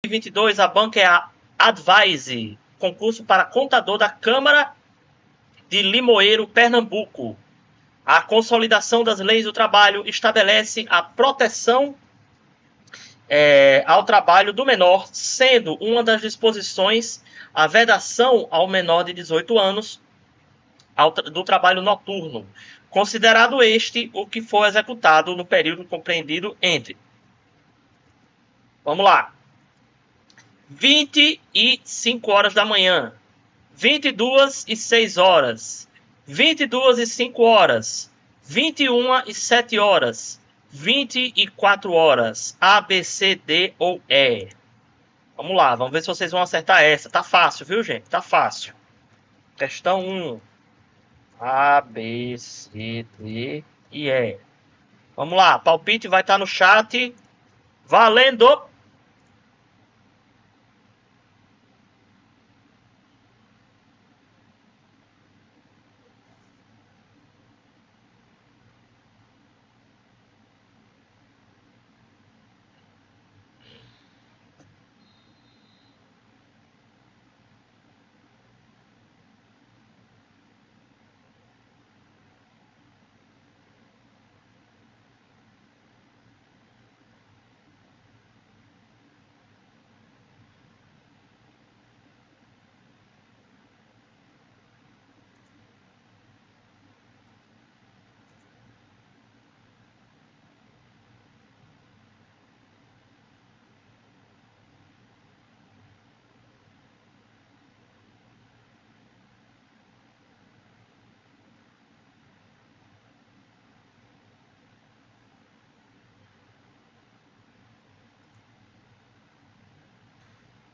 2022, a banca é a Advise, concurso para contador da Câmara de Limoeiro, Pernambuco. A consolidação das leis do trabalho estabelece a proteção ao trabalho do menor, sendo uma das disposições a vedação ao menor de 18 anos do trabalho noturno, considerado este o que for executado no período compreendido entre, vamos lá, 25 horas da manhã, 22 e 6 horas, 22 e 5 horas, 21 e 7 horas, 24 horas, A, B, C, D ou E. Vamos lá, vamos ver se vocês vão acertar essa. Tá fácil, viu, gente? Tá fácil. Questão 1. A, B, C, D e E. Vamos lá, palpite vai estar no chat. Valendo!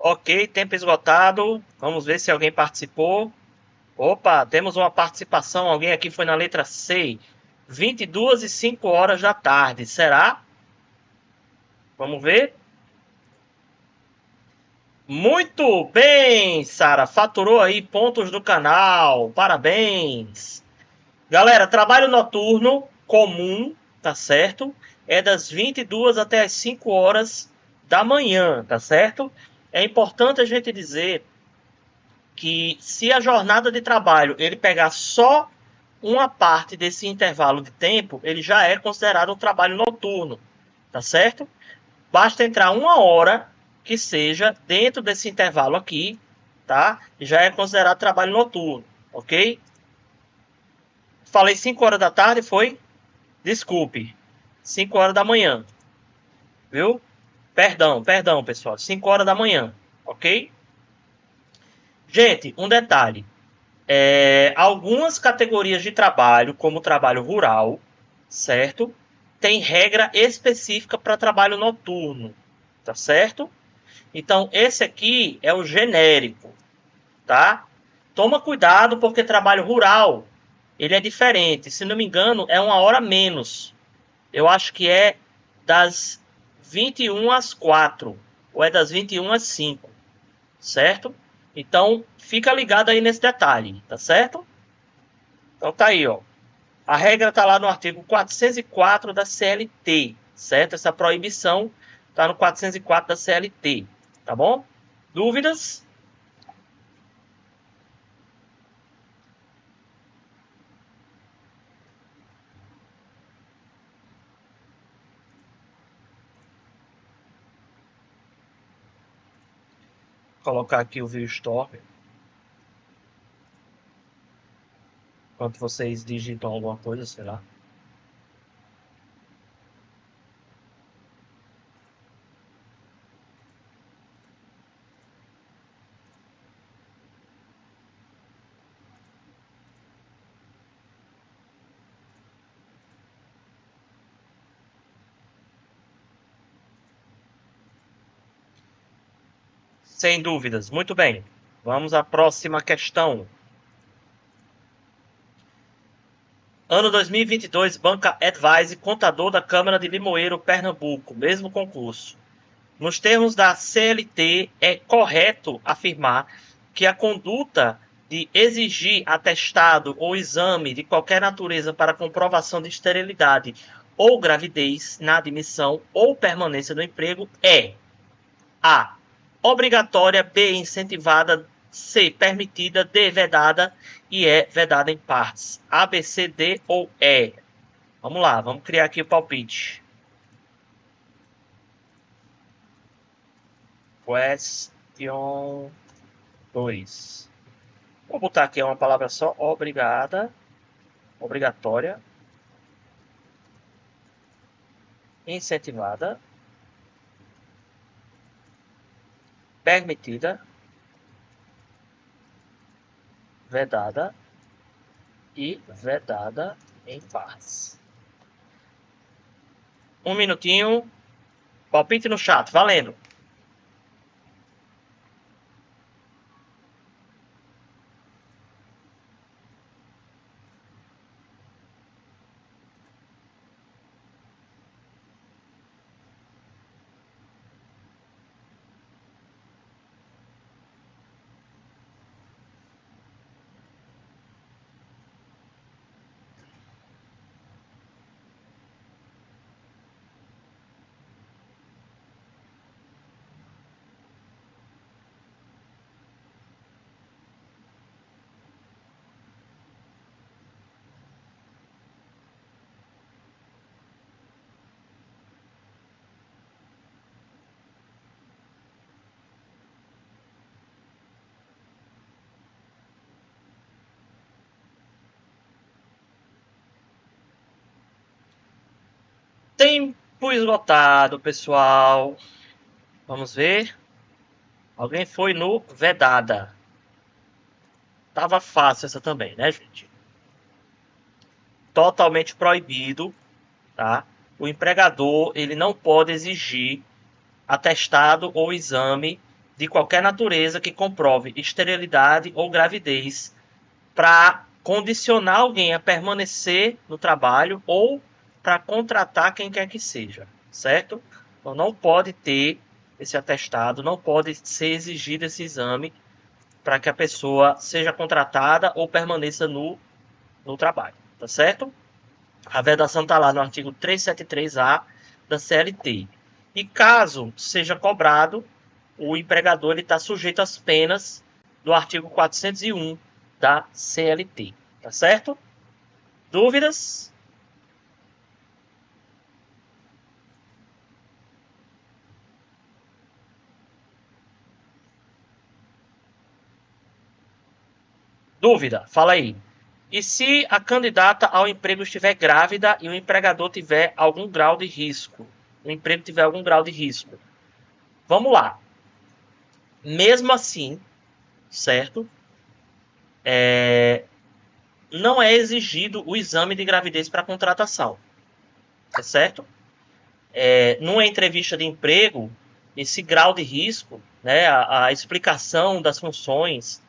Ok, tempo esgotado. Vamos ver se alguém participou. Opa, temos uma participação. Alguém aqui foi na letra C. 22 e 5 horas da tarde. Será? Vamos ver. Muito bem, Sara. Faturou aí pontos do canal. Parabéns. Galera, trabalho noturno comum, tá certo? É das 22 até as 5 horas da manhã, tá certo? É importante a gente dizer que se a jornada de trabalho ele pegar só uma parte desse intervalo de tempo, ele já é considerado um trabalho noturno, tá certo? Basta entrar uma hora que seja dentro desse intervalo aqui, tá? E já é considerado trabalho noturno, ok? Falei 5 horas da tarde, foi? Desculpe. 5 horas da manhã, viu? Perdão, pessoal. 5 horas da manhã, ok? Gente, um detalhe. Algumas categorias de trabalho, como o trabalho rural, certo? Tem regra específica para trabalho noturno, tá certo? Então, esse aqui é o genérico, tá? Toma cuidado porque trabalho rural, ele é diferente. Se não me engano, é uma hora menos. Eu acho que é das 21 às 4, ou é das 21 às 5, certo? Então, fica ligado aí nesse detalhe, tá certo? Então tá aí, ó. A regra tá lá no artigo 404 da CLT, certo? Essa proibição tá no 404 da CLT, tá bom? Dúvidas? Vou colocar aqui o ViewStorm. Enquanto vocês digitam alguma coisa, sei lá. Sem dúvidas. Muito bem. Vamos à próxima questão. Ano 2022, Banca Advise, contador da Câmara de Limoeiro, Pernambuco. Mesmo concurso. Nos termos da CLT, é correto afirmar que a conduta de exigir atestado ou exame de qualquer natureza para comprovação de esterilidade ou gravidez na admissão ou permanência do emprego é: A. obrigatória, B, incentivada, C, permitida, D, vedada e E, vedada em partes. A, B, C, D ou E? Vamos lá, vamos criar aqui o palpite. Question 2. Vou botar aqui uma palavra só, obrigada, obrigatória, incentivada, permitida, vedada e vedada em partes. Um minutinho, palpite no chat, valendo. Tempo esgotado, pessoal. Vamos ver. Alguém foi no vedada. Tava fácil essa também, né, gente? Totalmente proibido, tá? O empregador, ele não pode exigir atestado ou exame de qualquer natureza que comprove esterilidade ou gravidez para condicionar alguém a permanecer no trabalho ou para contratar quem quer que seja, certo? Então não pode ter esse atestado, não pode ser exigido esse exame para que a pessoa seja contratada ou permaneça no trabalho, tá certo? A vedação está lá no artigo 373A da CLT. E caso seja cobrado, o empregador está sujeito às penas do artigo 401 da CLT. Tá certo? Dúvidas? Dúvida? Fala aí. E se a candidata ao emprego estiver grávida e o empregador tiver algum grau de risco? O emprego tiver algum grau de risco? Vamos lá. Mesmo assim, certo? Não é exigido o exame de gravidez para contratação, tá certo? Numa entrevista de emprego, esse grau de risco, né, a explicação das funções,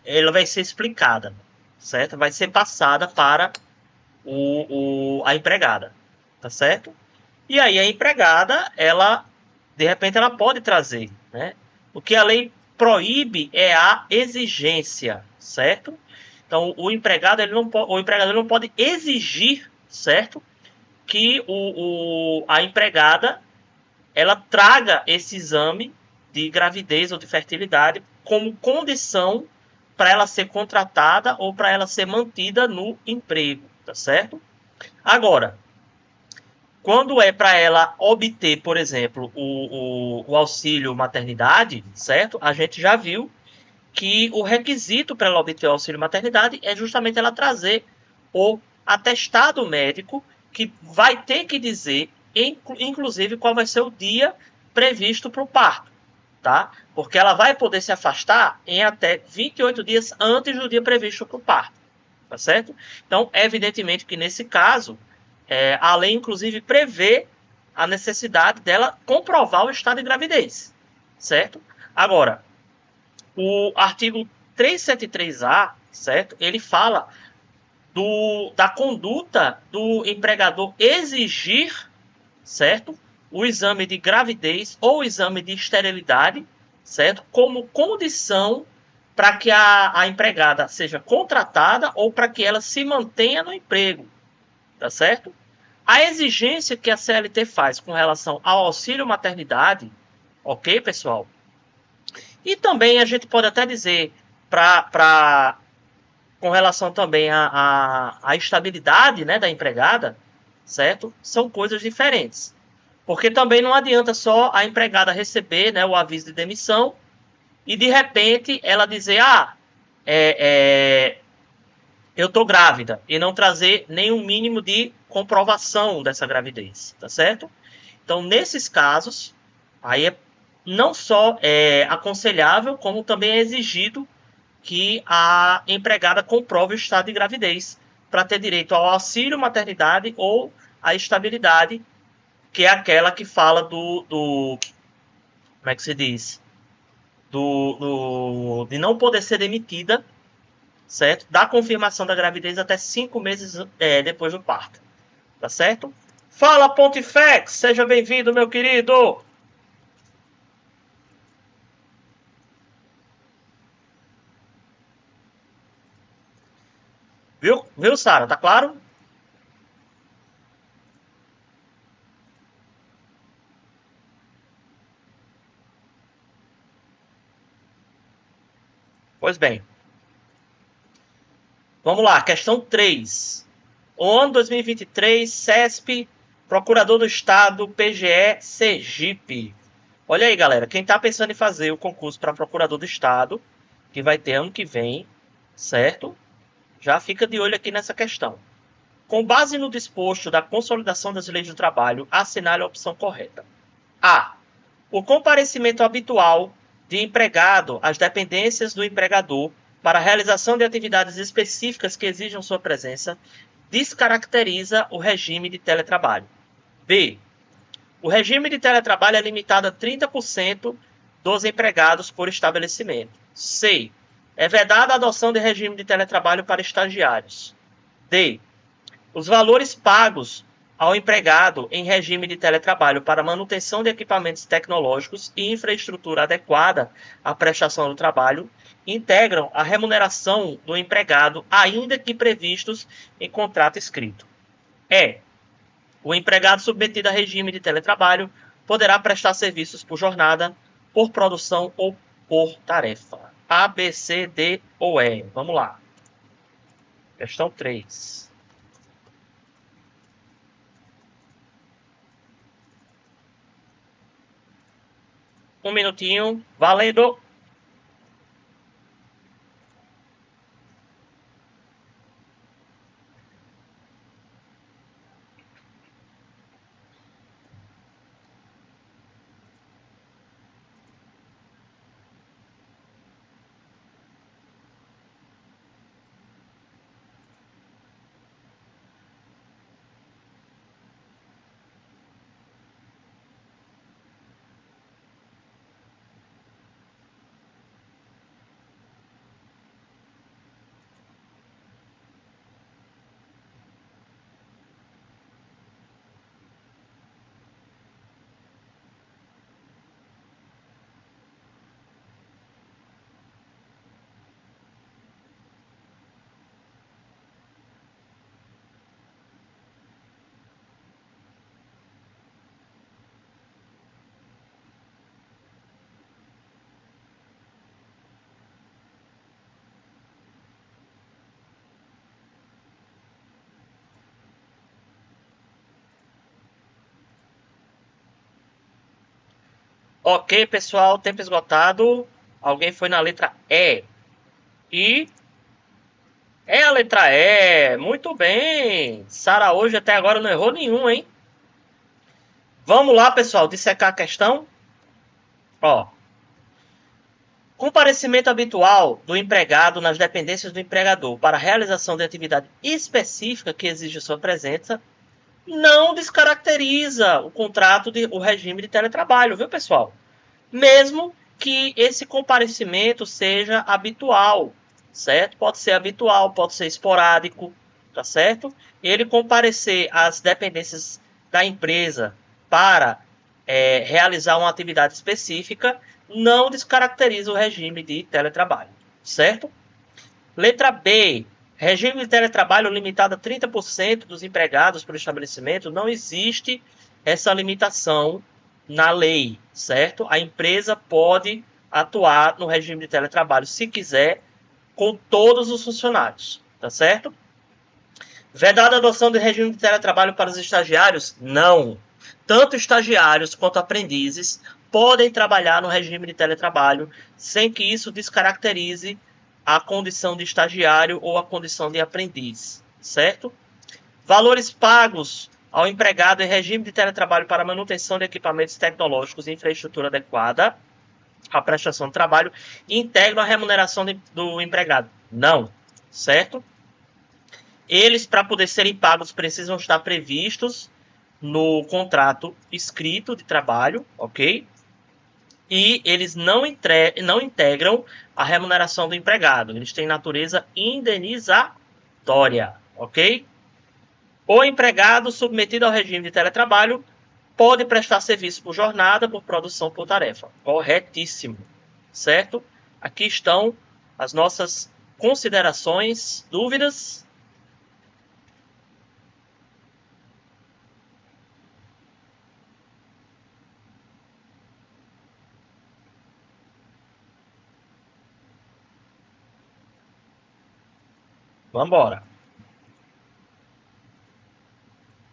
ela vai ser explicada, certo? Vai ser passada para a empregada, tá certo? E aí a empregada, ela, de repente, ela pode trazer, né? O que a lei proíbe é a exigência, certo? Então, o empregado, o empregador não pode exigir, certo? Que a empregada ela traga esse exame de gravidez ou de fertilidade como condição para ela ser contratada ou para ela ser mantida no emprego, tá certo? Agora, quando é para ela obter, por exemplo, o auxílio maternidade, certo? A gente já viu que o requisito para ela obter o auxílio maternidade é justamente ela trazer o atestado médico que vai ter que dizer, inclusive, qual vai ser o dia previsto para o parto, tá? Porque ela vai poder se afastar em até 28 dias antes do dia previsto para o parto, tá certo? Então, evidentemente que nesse caso, a lei, inclusive, prevê a necessidade dela comprovar o estado de gravidez, certo? Agora, o artigo 373A, certo? Ele fala da conduta do empregador exigir, certo? O exame de gravidez ou o exame de esterilidade, certo? Como condição para que a empregada seja contratada ou para que ela se mantenha no emprego, tá certo? A exigência que a CLT faz com relação ao auxílio maternidade, Ok, pessoal? E também a gente pode até dizer, com relação também à estabilidade, né, da empregada, certo? São coisas diferentes. Porque também não adianta só a empregada receber, né, o aviso de demissão e de repente ela dizer, é, eu estou grávida, e não trazer nenhum mínimo de comprovação dessa gravidez, tá certo? Então, nesses casos, aí é não só aconselhável, como também é exigido que a empregada comprove o estado de gravidez para ter direito ao auxílio maternidade ou à estabilidade, que é aquela que fala como é que se diz? De não poder ser demitida, certo? Da confirmação da gravidez até 5 meses depois do parto, tá certo? Fala, Pontifex! Seja bem-vindo, meu querido! Viu, Sara? Tá claro? Pois bem, vamos lá, questão 3. O ano 2023, CESP, Procurador do Estado, PGE, Sergipe. Olha aí, galera, quem está pensando em fazer o concurso para Procurador do Estado, que vai ter ano que vem, certo? Já fica de olho aqui nessa questão. Com base no disposto da Consolidação das Leis do Trabalho, assinale a opção correta. A. O comparecimento habitual de empregado às dependências do empregador para a realização de atividades específicas que exijam sua presença descaracteriza o regime de teletrabalho. B. O regime de teletrabalho é limitado a 30% dos empregados por estabelecimento. C. É vedada a adoção de regime de teletrabalho para estagiários. D. Os valores pagos ao empregado em regime de teletrabalho para manutenção de equipamentos tecnológicos e infraestrutura adequada à prestação do trabalho integram a remuneração do empregado, ainda que previstos em contrato escrito. E. O empregado submetido a regime de teletrabalho poderá prestar serviços por jornada, por produção ou por tarefa. A, B, C, D ou E. Vamos lá. Questão 3. Um minutinho. Valendo. Ok, pessoal, tempo esgotado. Alguém foi na letra E. E é a letra E. Muito bem. Sara hoje até agora não errou nenhum, hein? Vamos lá, pessoal, dissecar a questão. Ó, comparecimento habitual do empregado nas dependências do empregador para a realização de atividade específica que exige sua presença não descaracteriza o regime de teletrabalho, viu, pessoal? Mesmo que esse comparecimento seja habitual, certo? Pode ser habitual, pode ser esporádico, tá certo? Ele comparecer às dependências da empresa para realizar uma atividade específica não descaracteriza o regime de teletrabalho, certo? Letra B. Regime de teletrabalho limitado a 30% dos empregados por estabelecimento. Não existe essa limitação na lei, certo? A empresa pode atuar no regime de teletrabalho, se quiser, com todos os funcionários, tá certo? Vedada a adoção de regime de teletrabalho para os estagiários? Não. Tanto estagiários quanto aprendizes podem trabalhar no regime de teletrabalho sem que isso descaracterize a condição de estagiário ou a condição de aprendiz, certo? Valores pagos ao empregado em regime de teletrabalho para manutenção de equipamentos tecnológicos e infraestrutura adequada à prestação de trabalho integram a remuneração do empregado? Não, certo? Eles, para poder serem pagos, precisam estar previstos no contrato escrito de trabalho, ok? E eles não integram a remuneração do empregado. Eles têm natureza indenizatória, ok? O empregado submetido ao regime de teletrabalho pode prestar serviço por jornada, por produção, por tarefa. Corretíssimo, certo? Aqui estão as nossas considerações, dúvidas? Vamos embora.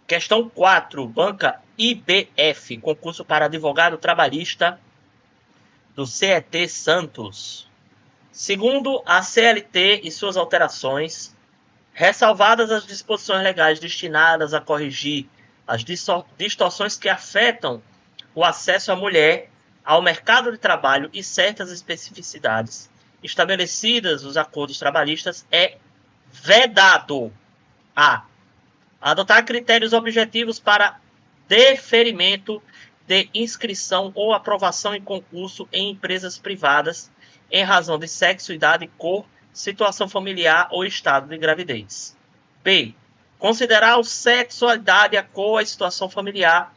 Questão 4. Banca IBF. Concurso para advogado trabalhista do CET Santos. Segundo a CLT e suas alterações, ressalvadas as disposições legais destinadas a corrigir as distorções que afetam o acesso à mulher ao mercado de trabalho e certas especificidades estabelecidas nos acordos trabalhistas, é vedado a adotar critérios objetivos para deferimento de inscrição ou aprovação em concurso em empresas privadas em razão de sexo, idade, cor, situação familiar ou estado de gravidez. B. Considerar o sexo, a idade, a cor, a situação familiar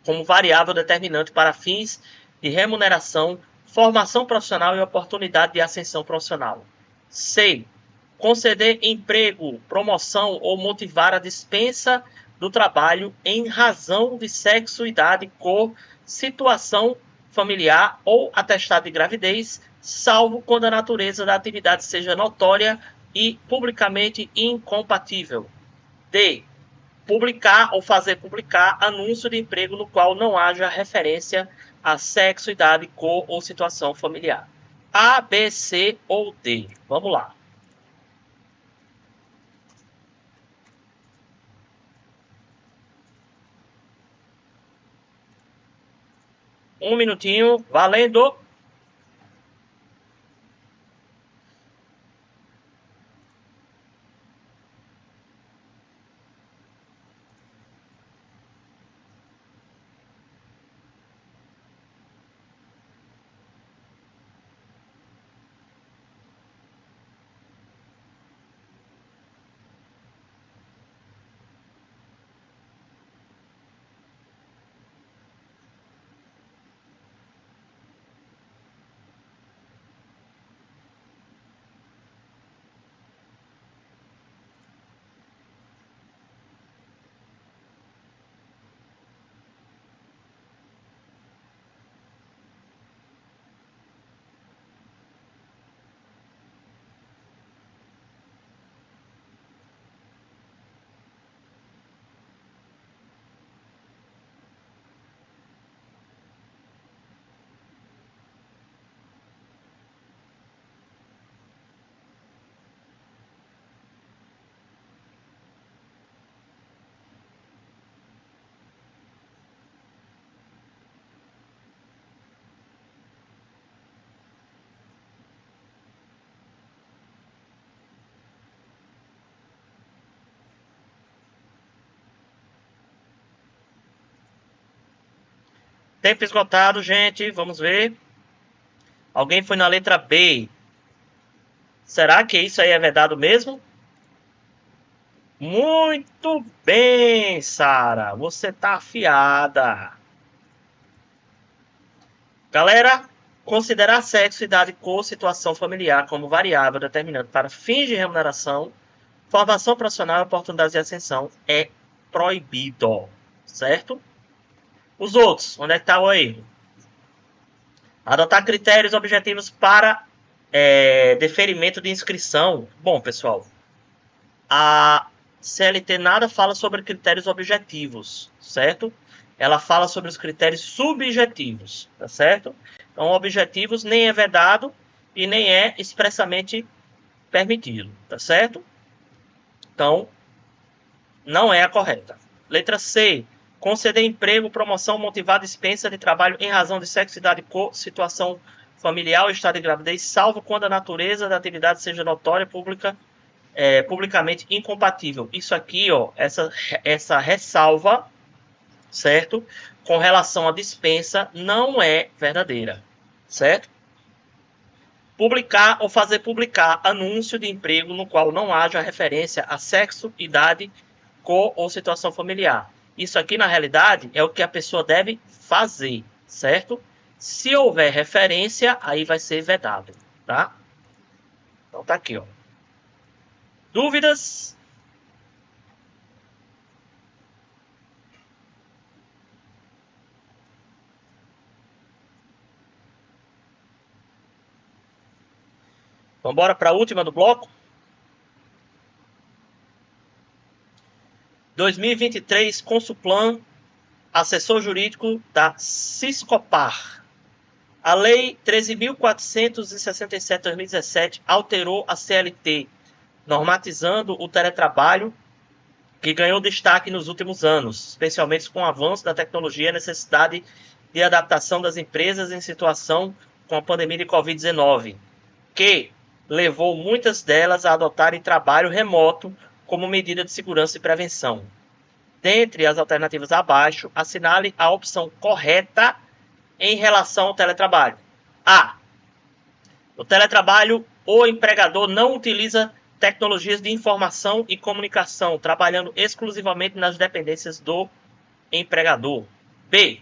como variável determinante para fins de remuneração, formação profissional e oportunidade de ascensão profissional. C. Conceder emprego, promoção ou motivar a dispensa do trabalho em razão de sexo, idade, cor, situação familiar ou atestado de gravidez, salvo quando a natureza da atividade seja notória e publicamente incompatível. D. Publicar ou fazer publicar anúncio de emprego no qual não haja referência a sexo, idade, cor ou situação familiar. A, B, C ou D. Vamos lá. Um minutinho, valendo. Tempo esgotado, gente. Vamos ver. Alguém foi na letra B. Será que isso aí é vedado mesmo? Muito bem, Sara. Você tá afiada. Galera, considerar sexo, idade, cor, situação familiar como variável determinante para fins de remuneração, formação profissional e oportunidades de ascensão é proibido, certo? Os outros, onde é que está o erro? Adotar critérios objetivos para deferimento de inscrição. Bom, pessoal, a CLT nada fala sobre critérios objetivos, certo? Ela fala sobre os critérios subjetivos, tá certo? Então, objetivos nem é vedado e nem é expressamente permitido, tá certo? Então, não é a correta. Letra C. Conceder emprego, promoção, motivar dispensa de trabalho em razão de sexo, idade, cor, situação familiar ou estado de gravidez, salvo quando a natureza da atividade seja notória, publicamente incompatível. Isso aqui, ó, essa ressalva, certo? Com relação à dispensa, não é verdadeira, certo? Publicar ou fazer publicar anúncio de emprego no qual não haja referência a sexo, idade, cor ou situação familiar. Isso aqui, na realidade, é o que a pessoa deve fazer, certo? Se houver referência, aí vai ser vedado, tá? Então tá aqui, ó. Dúvidas? Vamos embora para a última do bloco? 2023, Consulplan, assessor jurídico da Siscopar. A Lei 13.467 de 2017 alterou a CLT, normatizando o teletrabalho, que ganhou destaque nos últimos anos, especialmente com o avanço da tecnologia e a necessidade de adaptação das empresas em situação com a pandemia de Covid-19, que levou muitas delas a adotarem trabalho remoto como medida de segurança e prevenção. Dentre as alternativas abaixo, assinale a opção correta em relação ao teletrabalho. A. No teletrabalho, o empregador não utiliza tecnologias de informação e comunicação, trabalhando exclusivamente nas dependências do empregador. B.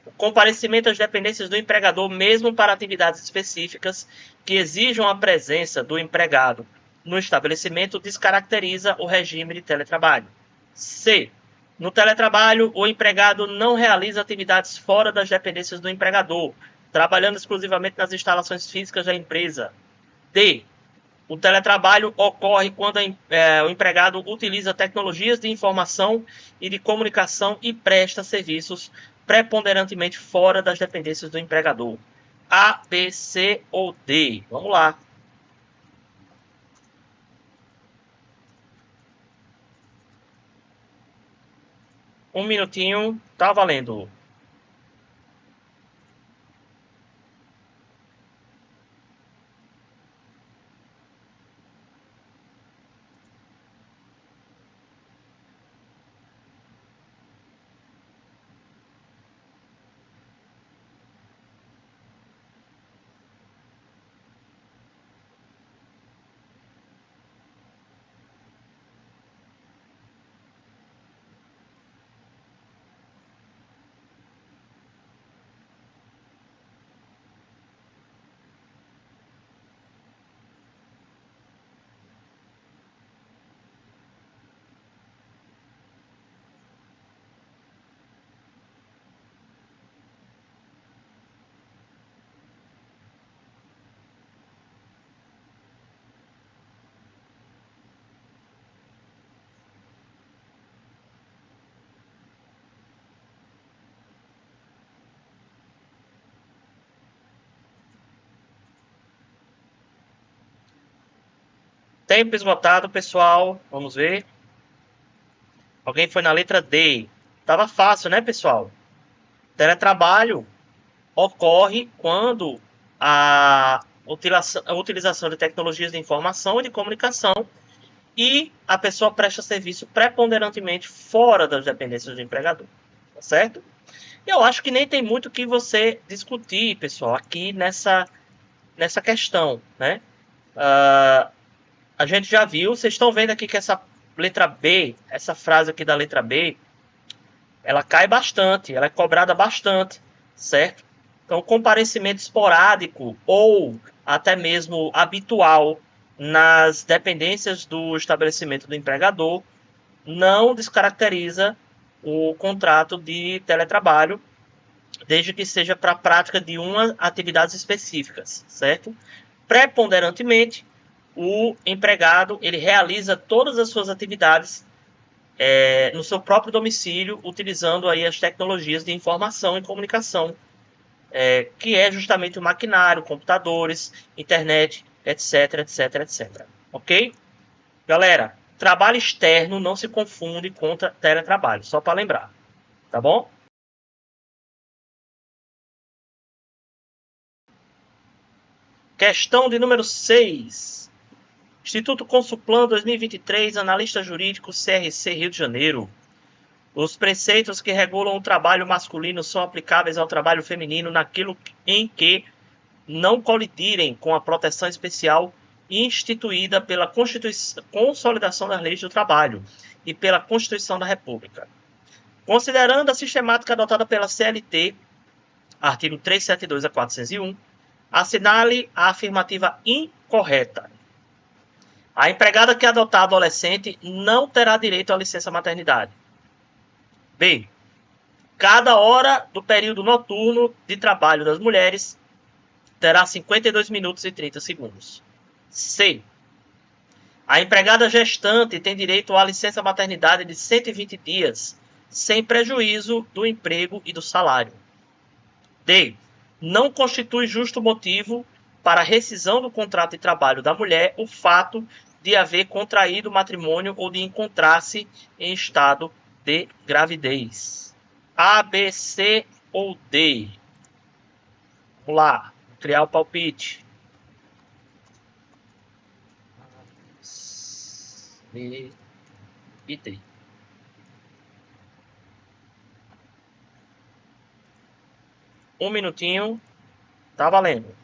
O comparecimento às dependências do empregador, mesmo para atividades específicas que exijam a presença do empregado no estabelecimento, descaracteriza o regime de teletrabalho. C. No teletrabalho, o empregado não realiza atividades fora das dependências do empregador, trabalhando exclusivamente nas instalações físicas da empresa. D. O teletrabalho ocorre quando o empregado utiliza tecnologias de informação e de comunicação e presta serviços preponderantemente fora das dependências do empregador. A, B, C ou D? Vamos lá. Um minutinho, tá valendo. Tempo esgotado, pessoal. Vamos ver. Alguém foi na letra D. Tava fácil, né, pessoal? Teletrabalho ocorre quando a utilização de tecnologias de informação e de comunicação e a pessoa presta serviço preponderantemente fora das dependências do empregador, tá certo? E eu acho que nem tem muito o que você discutir, pessoal, aqui nessa questão, né? A gente já viu, vocês estão vendo aqui que essa letra B, essa frase aqui da letra B, ela cai bastante, ela é cobrada bastante, certo? Então, comparecimento esporádico ou até mesmo habitual nas dependências do estabelecimento do empregador não descaracteriza o contrato de teletrabalho desde que seja para a prática de uma atividades específicas, certo? Preponderantemente, o empregado ele realiza todas as suas atividades no seu próprio domicílio, utilizando aí as tecnologias de informação e comunicação, que é justamente o maquinário, computadores, internet, etc, etc, etc. Ok? Galera, trabalho externo não se confunde com teletrabalho, só para lembrar, tá bom? Questão de número 6. Instituto Consulplan 2023, analista jurídico, CRC, Rio de Janeiro. Os preceitos que regulam o trabalho masculino são aplicáveis ao trabalho feminino naquilo em que não colidirem com a proteção especial instituída pela Consolidação das Leis do Trabalho e pela Constituição da República. Considerando a sistemática adotada pela CLT, artigo 372 a 401, assinale a afirmativa incorreta. A empregada que adotar adolescente não terá direito à licença maternidade. B. Cada hora do período noturno de trabalho das mulheres terá 52 minutos e 30 segundos. C. A empregada gestante tem direito à licença maternidade de 120 dias, sem prejuízo do emprego e do salário. D. Não constitui justo motivo para a rescisão do contrato de trabalho da mulher o fato de haver contraído matrimônio ou de encontrar-se em estado de gravidez. A, B, C ou D? Vamos lá, criar o palpite. B e D. Um minutinho, tá valendo.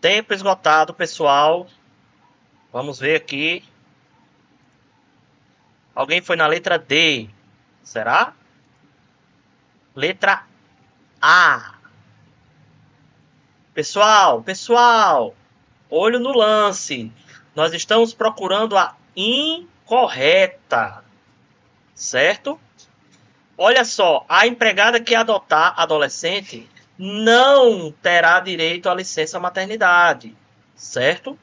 Tempo esgotado, pessoal. Vamos ver aqui. Alguém foi na letra D. Será? Letra A. Pessoal, olho no lance. Nós estamos procurando a incorreta. Certo? Olha só, a empregada que adotar adolescente não terá direito à licença maternidade. Certo?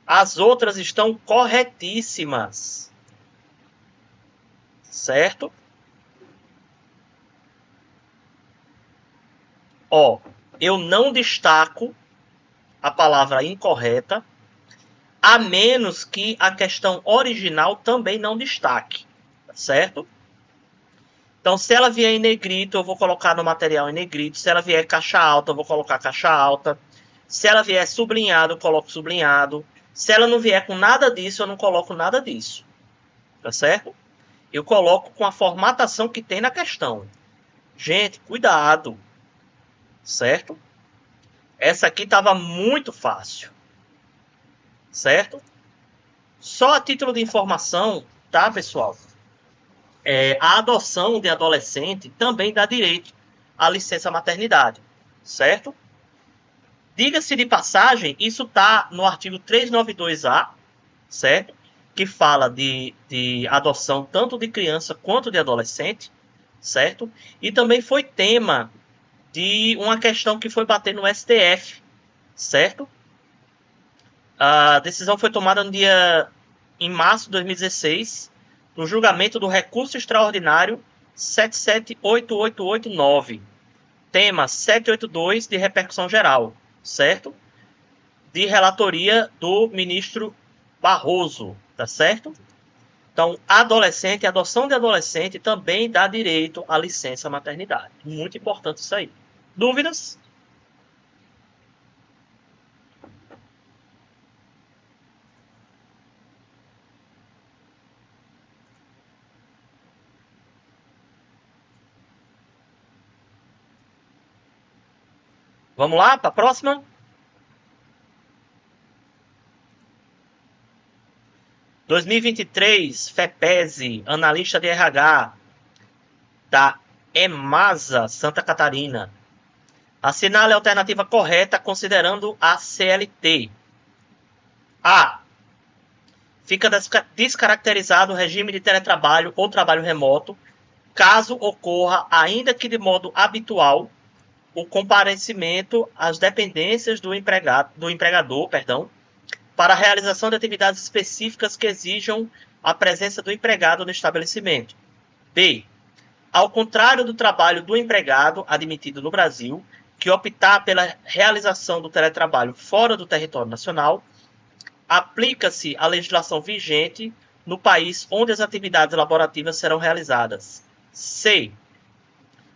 As outras estão corretíssimas. Certo? Ó, eu não destaco a palavra incorreta, a menos que a questão original também não destaque. Certo? Então, se ela vier em negrito, eu vou colocar no material em negrito. Se ela vier caixa alta, eu vou colocar caixa alta. Se ela vier sublinhado, eu coloco sublinhado. Se ela não vier com nada disso, eu não coloco nada disso. Tá certo? Eu coloco com a formatação que tem na questão. Gente, cuidado. Certo? Essa aqui estava muito fácil. Certo? Só a título de informação, tá, pessoal? A adoção de adolescente também dá direito à licença maternidade. Certo? Diga-se de passagem, isso está no artigo 392A, certo? Que fala de adoção tanto de criança quanto de adolescente, certo? E também foi tema de uma questão que foi bater no STF, certo? A decisão foi tomada em março de 2016, no julgamento do recurso extraordinário 7788889. Tema 782 de repercussão geral, certo? De relatoria do ministro Barroso, tá certo? Então, adolescente, adoção de adolescente também dá direito à licença maternidade. Muito importante isso aí. Dúvidas? Vamos lá para a próxima? Em 2023, FEPESE, analista de RH da EMASA, Santa Catarina. Assinale a alternativa correta considerando a CLT. A. Fica descaracterizado o regime de teletrabalho ou trabalho remoto, caso ocorra, ainda que de modo habitual, o comparecimento às dependências do empregador, para a realização de atividades específicas que exijam a presença do empregado no estabelecimento. B. Ao contrário do trabalho do empregado admitido no Brasil, que optar pela realização do teletrabalho fora do território nacional, aplica-se a legislação vigente no país onde as atividades laborativas serão realizadas. C.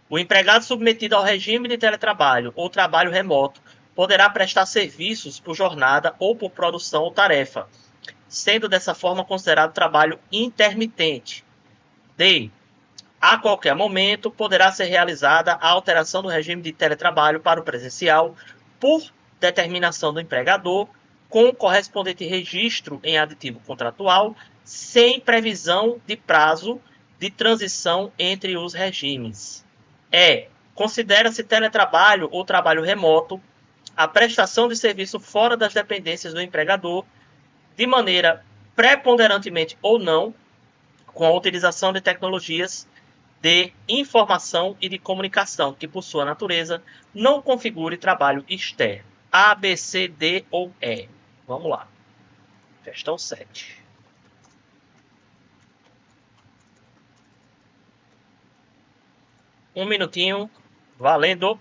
O empregado submetido ao regime de teletrabalho ou trabalho remoto poderá prestar serviços por jornada ou por produção ou tarefa, sendo dessa forma considerado trabalho intermitente. D. A qualquer momento poderá ser realizada a alteração do regime de teletrabalho para o presencial por determinação do empregador, com correspondente registro em aditivo contratual, sem previsão de prazo de transição entre os regimes. Considera-se teletrabalho ou trabalho remoto a prestação de serviço fora das dependências do empregador, de maneira preponderantemente ou não, com a utilização de tecnologias de informação e de comunicação, que por sua natureza não configure trabalho externo. A, B, C, D ou E. Vamos lá. Questão 7. Um minutinho. Valendo.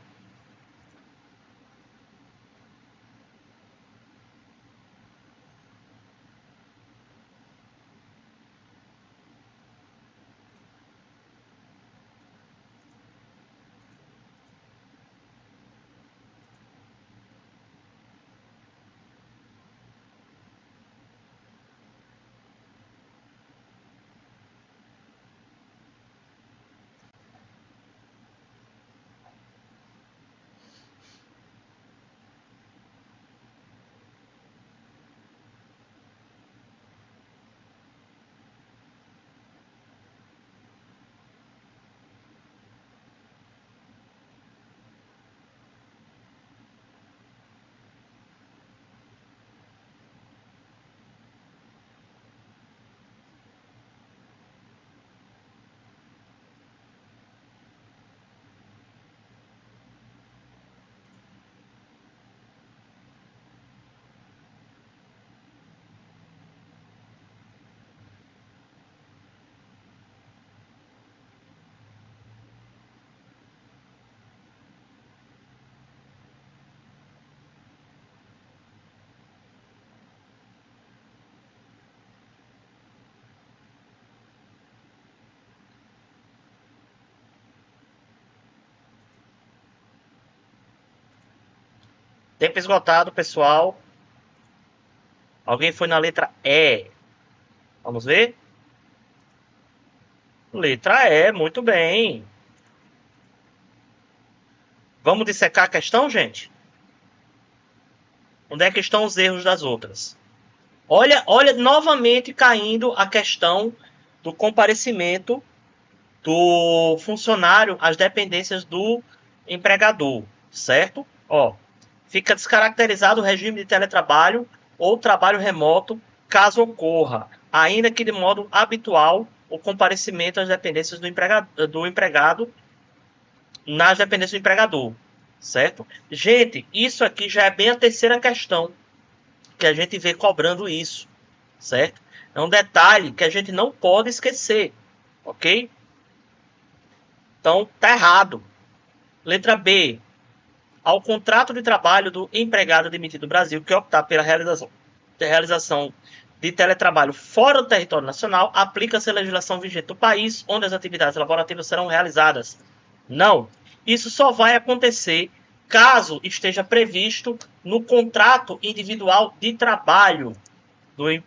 Tempo esgotado, pessoal. Alguém foi na letra E. Vamos ver? Letra E, muito bem. Vamos dissecar a questão, gente? Onde é que estão os erros das outras? Olha novamente caindo a questão do comparecimento do funcionário às dependências do empregador, certo? Fica descaracterizado o regime de teletrabalho ou trabalho remoto, caso ocorra, ainda que de modo habitual, o comparecimento às dependências do empregado nas dependências do empregador, certo? Gente, isso aqui já é bem a terceira questão que a gente vê cobrando isso, certo? É um detalhe que a gente não pode esquecer, ok? Então, tá errado. Letra B. Ao contrato de trabalho do empregado demitido no Brasil que optar pela realização de teletrabalho fora do território nacional, aplica-se a legislação vigente do país onde as atividades laborativas serão realizadas. Não. Isso só vai acontecer caso esteja previsto no contrato individual de trabalho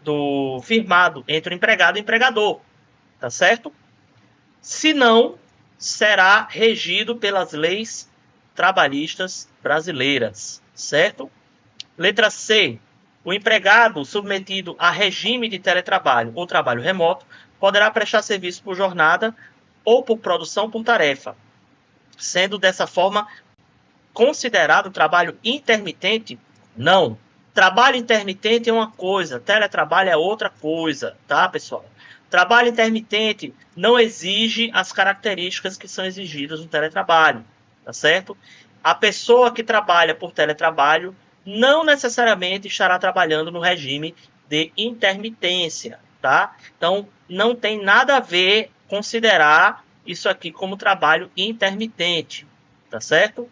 do firmado entre o empregado e o empregador. Tá certo? Se não, será regido pelas leis trabalhistas brasileiras, certo? Letra C. O empregado submetido a regime de teletrabalho ou trabalho remoto poderá prestar serviço por jornada ou por produção por tarefa, sendo dessa forma considerado trabalho intermitente? Não. Trabalho intermitente é uma coisa, teletrabalho é outra coisa, tá, pessoal? Trabalho intermitente não exige as características que são exigidas no teletrabalho, tá certo? A pessoa que trabalha por teletrabalho não necessariamente estará trabalhando no regime de intermitência, tá? Então, não tem nada a ver considerar isso aqui como trabalho intermitente, tá certo?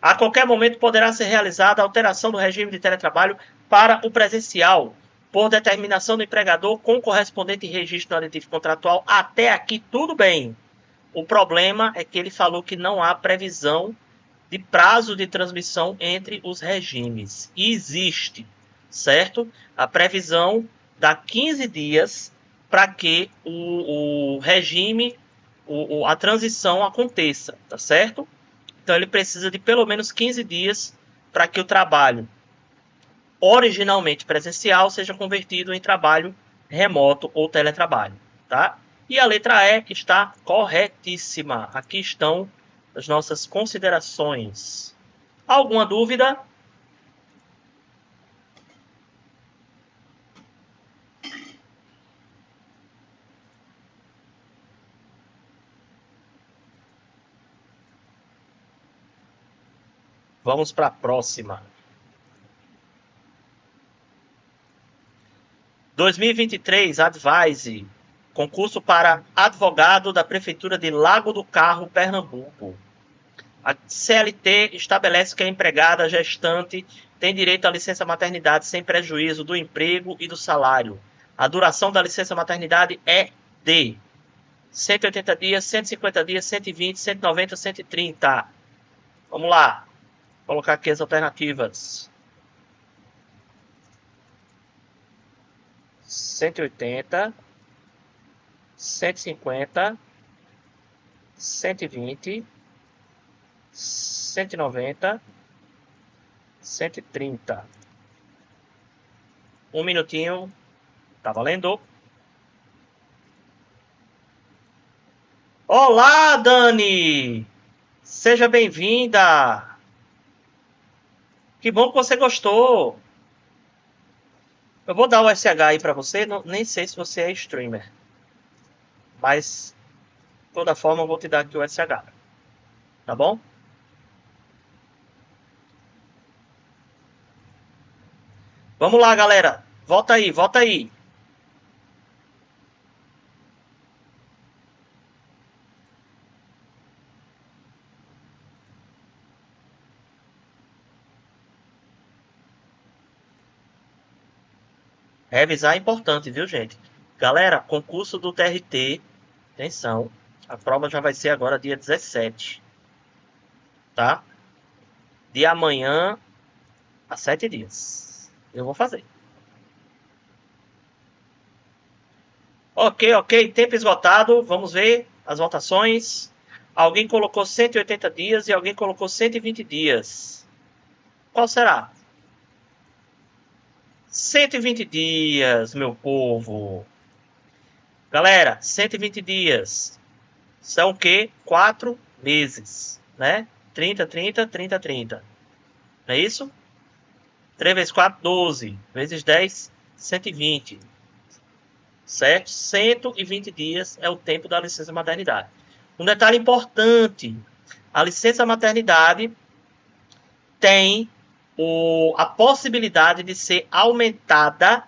A qualquer momento poderá ser realizada a alteração do regime de teletrabalho para o presencial, por determinação do empregador com correspondente registro no aditivo contratual. Até aqui tudo bem. O problema é que ele falou que não há previsão de prazo de transmissão entre os regimes. E existe, certo? A previsão dá 15 dias para que o regime, a transição aconteça, tá certo? Então ele precisa de pelo menos 15 dias para que o trabalho originalmente presencial seja convertido em trabalho remoto ou teletrabalho, tá? E a letra E está corretíssima. Aqui estão as nossas considerações. Alguma dúvida? Vamos para a próxima. 2023, Advise. Concurso para advogado da Prefeitura de Lago do Carro, Pernambuco. A CLT estabelece que a empregada gestante tem direito à licença maternidade sem prejuízo do emprego e do salário. A duração da licença maternidade é de 180 dias, 150 dias, 120, 190, 130. Vamos lá. Vou colocar aqui as alternativas. 180, 150, 120, 190, 130. Um minutinho. Tá valendo? Olá, Dani! Seja bem-vinda! Que bom que você gostou! Eu vou dar o SH aí pra você, nem sei se você é streamer. Mas, de toda forma, eu vou te dar aqui o SH. Tá bom? Vamos lá, galera. Volta aí, volta aí. Revisar é importante, viu, gente? Galera, concurso do TRT. Atenção. A prova já vai ser agora dia 17. Tá? De amanhã a 7 dias. Eu vou fazer. Ok. Tempo esgotado. Vamos ver as votações. Alguém colocou 180 dias e alguém colocou 120 dias. Qual será? 120 dias, meu povo. Galera, 120 dias. São o quê? 4 meses, né? 30, 30, 30, 30. Não é isso? 3 vezes 4, 12. Vezes 10, 120. Certo? 120 dias é o tempo da licença maternidade. Um detalhe importante. A licença maternidade tem a possibilidade de ser aumentada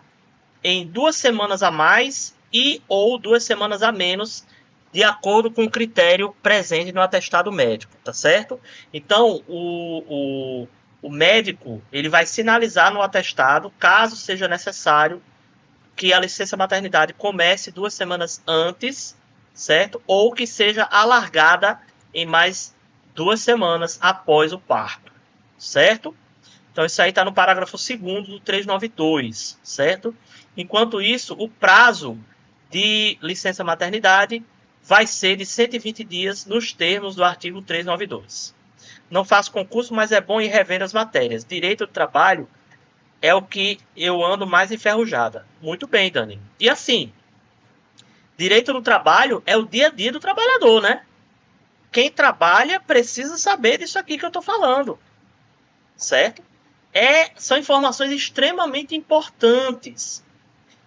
em 2 semanas a mais e ou 2 semanas a menos de acordo com o critério presente no atestado médico, tá certo? Então, o médico ele vai sinalizar no atestado, caso seja necessário, que a licença maternidade comece 2 semanas antes, certo? Ou que seja alargada em mais 2 semanas após o parto, certo? Então, isso aí está no parágrafo 2º do 392, certo? Enquanto isso, o prazo de licença maternidade vai ser de 120 dias nos termos do artigo 392. Não faço concurso, mas é bom ir revendo as matérias. Direito do trabalho é o que eu ando mais enferrujada. Muito bem, Dani. E assim, direito do trabalho é o dia a dia do trabalhador, né? Quem trabalha precisa saber disso aqui que eu estou falando, certo? São informações extremamente importantes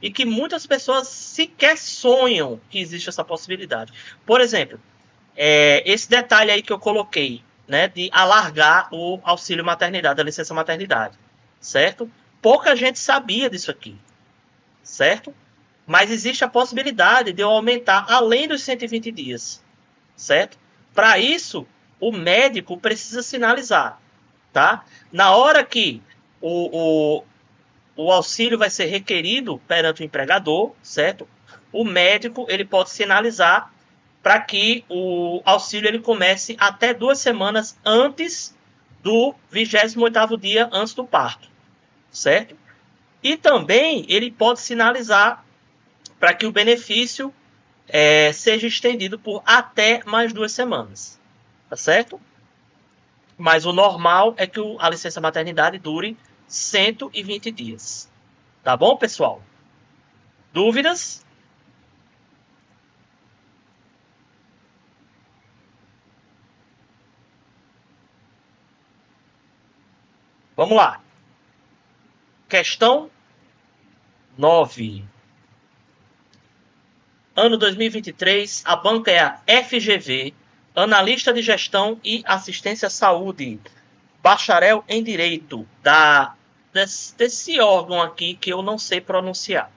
e que muitas pessoas sequer sonham que existe essa possibilidade. Por exemplo, esse detalhe aí que eu coloquei, né, de alargar o auxílio maternidade, a licença maternidade, certo? Pouca gente sabia disso aqui, certo? Mas existe a possibilidade de eu aumentar além dos 120 dias, certo? Para isso, o médico precisa sinalizar, tá? Na hora que o auxílio vai ser requerido perante o empregador, certo? O médico ele pode sinalizar para que o auxílio ele comece até 2 semanas antes do 28º dia antes do parto, certo? E também ele pode sinalizar para que o benefício seja estendido por até mais 2 semanas, tá certo? Mas o normal é que a licença maternidade dure 120 dias. Tá bom, pessoal? Dúvidas? Vamos lá. Questão 9. Ano 2023, a banca é a FGV, analista de gestão e assistência à saúde, bacharel em direito, desse órgão aqui que eu não sei pronunciar.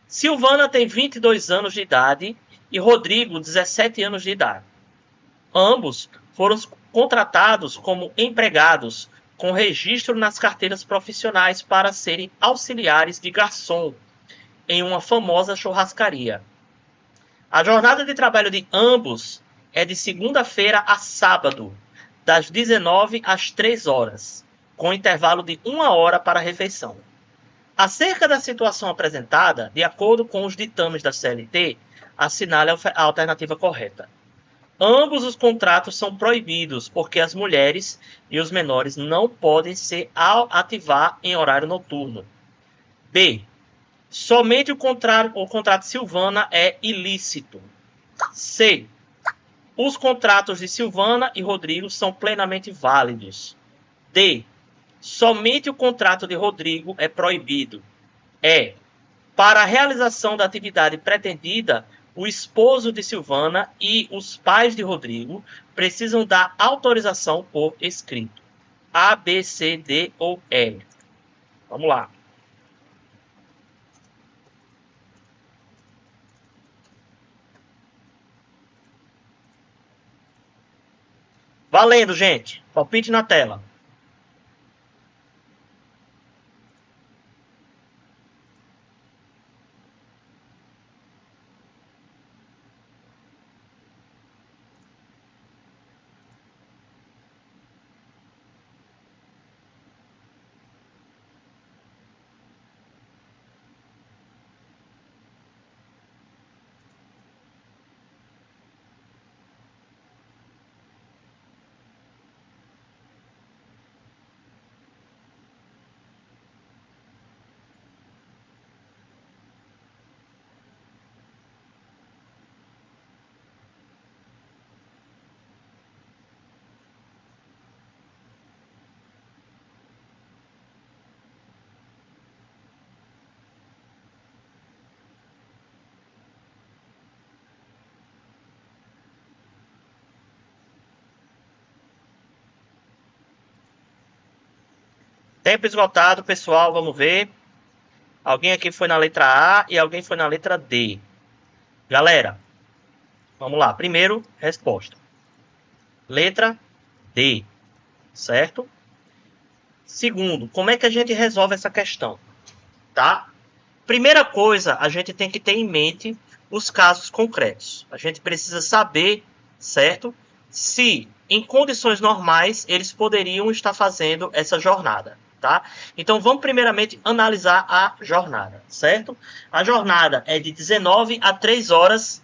Silvana tem 22 anos de idade e Rodrigo 17 anos de idade. Ambos foram contratados como empregados com registro nas carteiras profissionais para serem auxiliares de garçom em uma famosa churrascaria. A jornada de trabalho de ambos é de segunda-feira a sábado, das 19 às 3 horas, com intervalo de 1 hora para a refeição. Acerca da situação apresentada, de acordo com os ditames da CLT, assinale a alternativa correta. Ambos os contratos são proibidos, porque as mulheres e os menores não podem se ativar em horário noturno. B. Somente o contrato Silvana é ilícito. C. Os contratos de Silvana e Rodrigo são plenamente válidos. D. Somente o contrato de Rodrigo é proibido. E. Para a realização da atividade pretendida, o esposo de Silvana e os pais de Rodrigo precisam dar autorização por escrito. A, B, C, D ou E. Vamos lá. Valendo, gente. Palpite na tela. Tempo esgotado, pessoal. Vamos ver. Alguém aqui foi na letra A e alguém foi na letra D. Galera, Vamos lá. Primeiro, resposta. Letra D, certo? Segundo, como é que a gente resolve essa questão? Tá? Primeira coisa, a gente tem que ter em mente os casos concretos. A gente precisa saber, certo? Se em condições normais eles poderiam estar fazendo essa jornada, tá? Então vamos primeiramente analisar a jornada, certo? A jornada é de 19 a 3 horas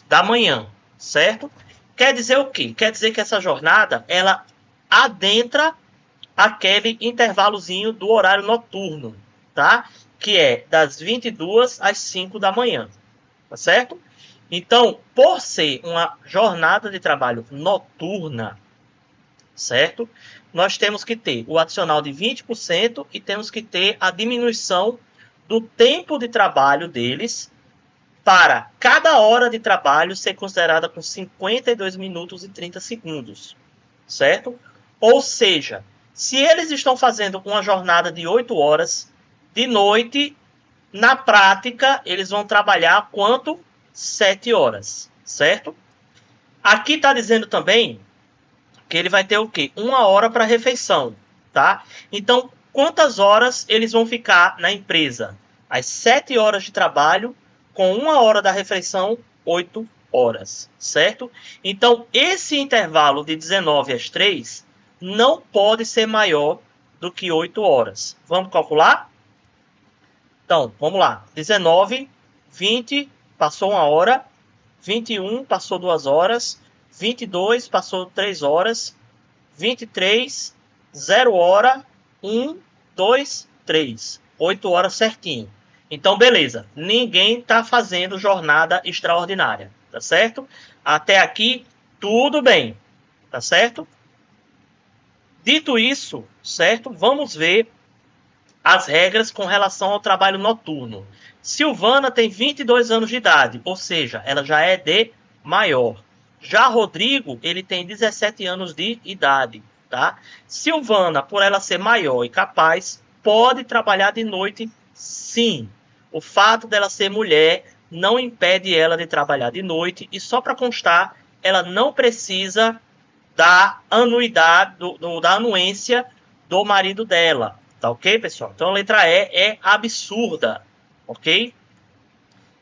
da manhã, certo? Quer dizer o quê? Quer dizer que essa jornada ela adentra aquele intervalozinho do horário noturno, tá? Que é das 22 às 5 da manhã, tá certo? Então, por ser uma jornada de trabalho noturna, certo? Nós temos que ter o adicional de 20% e temos que ter a diminuição do tempo de trabalho deles para cada hora de trabalho ser considerada com 52 minutos e 30 segundos, certo? Ou seja, se eles estão fazendo uma jornada de 8 horas de noite, na prática, eles vão trabalhar quanto? 7 horas, certo? Aqui está dizendo também que ele vai ter o quê? 1 hora para refeição, tá? Então, quantas horas eles vão ficar na empresa? As 7 horas de trabalho, com 1 hora da refeição, 8 horas, certo? Então, esse intervalo de 19 às 3 não pode ser maior do que 8 horas. Vamos calcular? Então, vamos lá. 19, 20, passou 1 hora. 21, passou 2 horas. 22, passou 3 horas. 23, 0 hora. 1, 2, 3. 8 horas certinho. Então, beleza. Ninguém está fazendo jornada extraordinária, tá certo? Até aqui, tudo bem, tá certo? Dito isso, certo? Vamos ver as regras com relação ao trabalho noturno. Silvana tem 22 anos de idade, ou seja, ela já é de maior. Já Rodrigo, ele tem 17 anos de idade, tá? Silvana, por ela ser maior e capaz, pode trabalhar de noite, sim. O fato dela ser mulher não impede ela de trabalhar de noite, e só para constar, ela não precisa da anuidade, da anuência do marido dela. Tá ok, pessoal? Então a letra E é absurda, ok?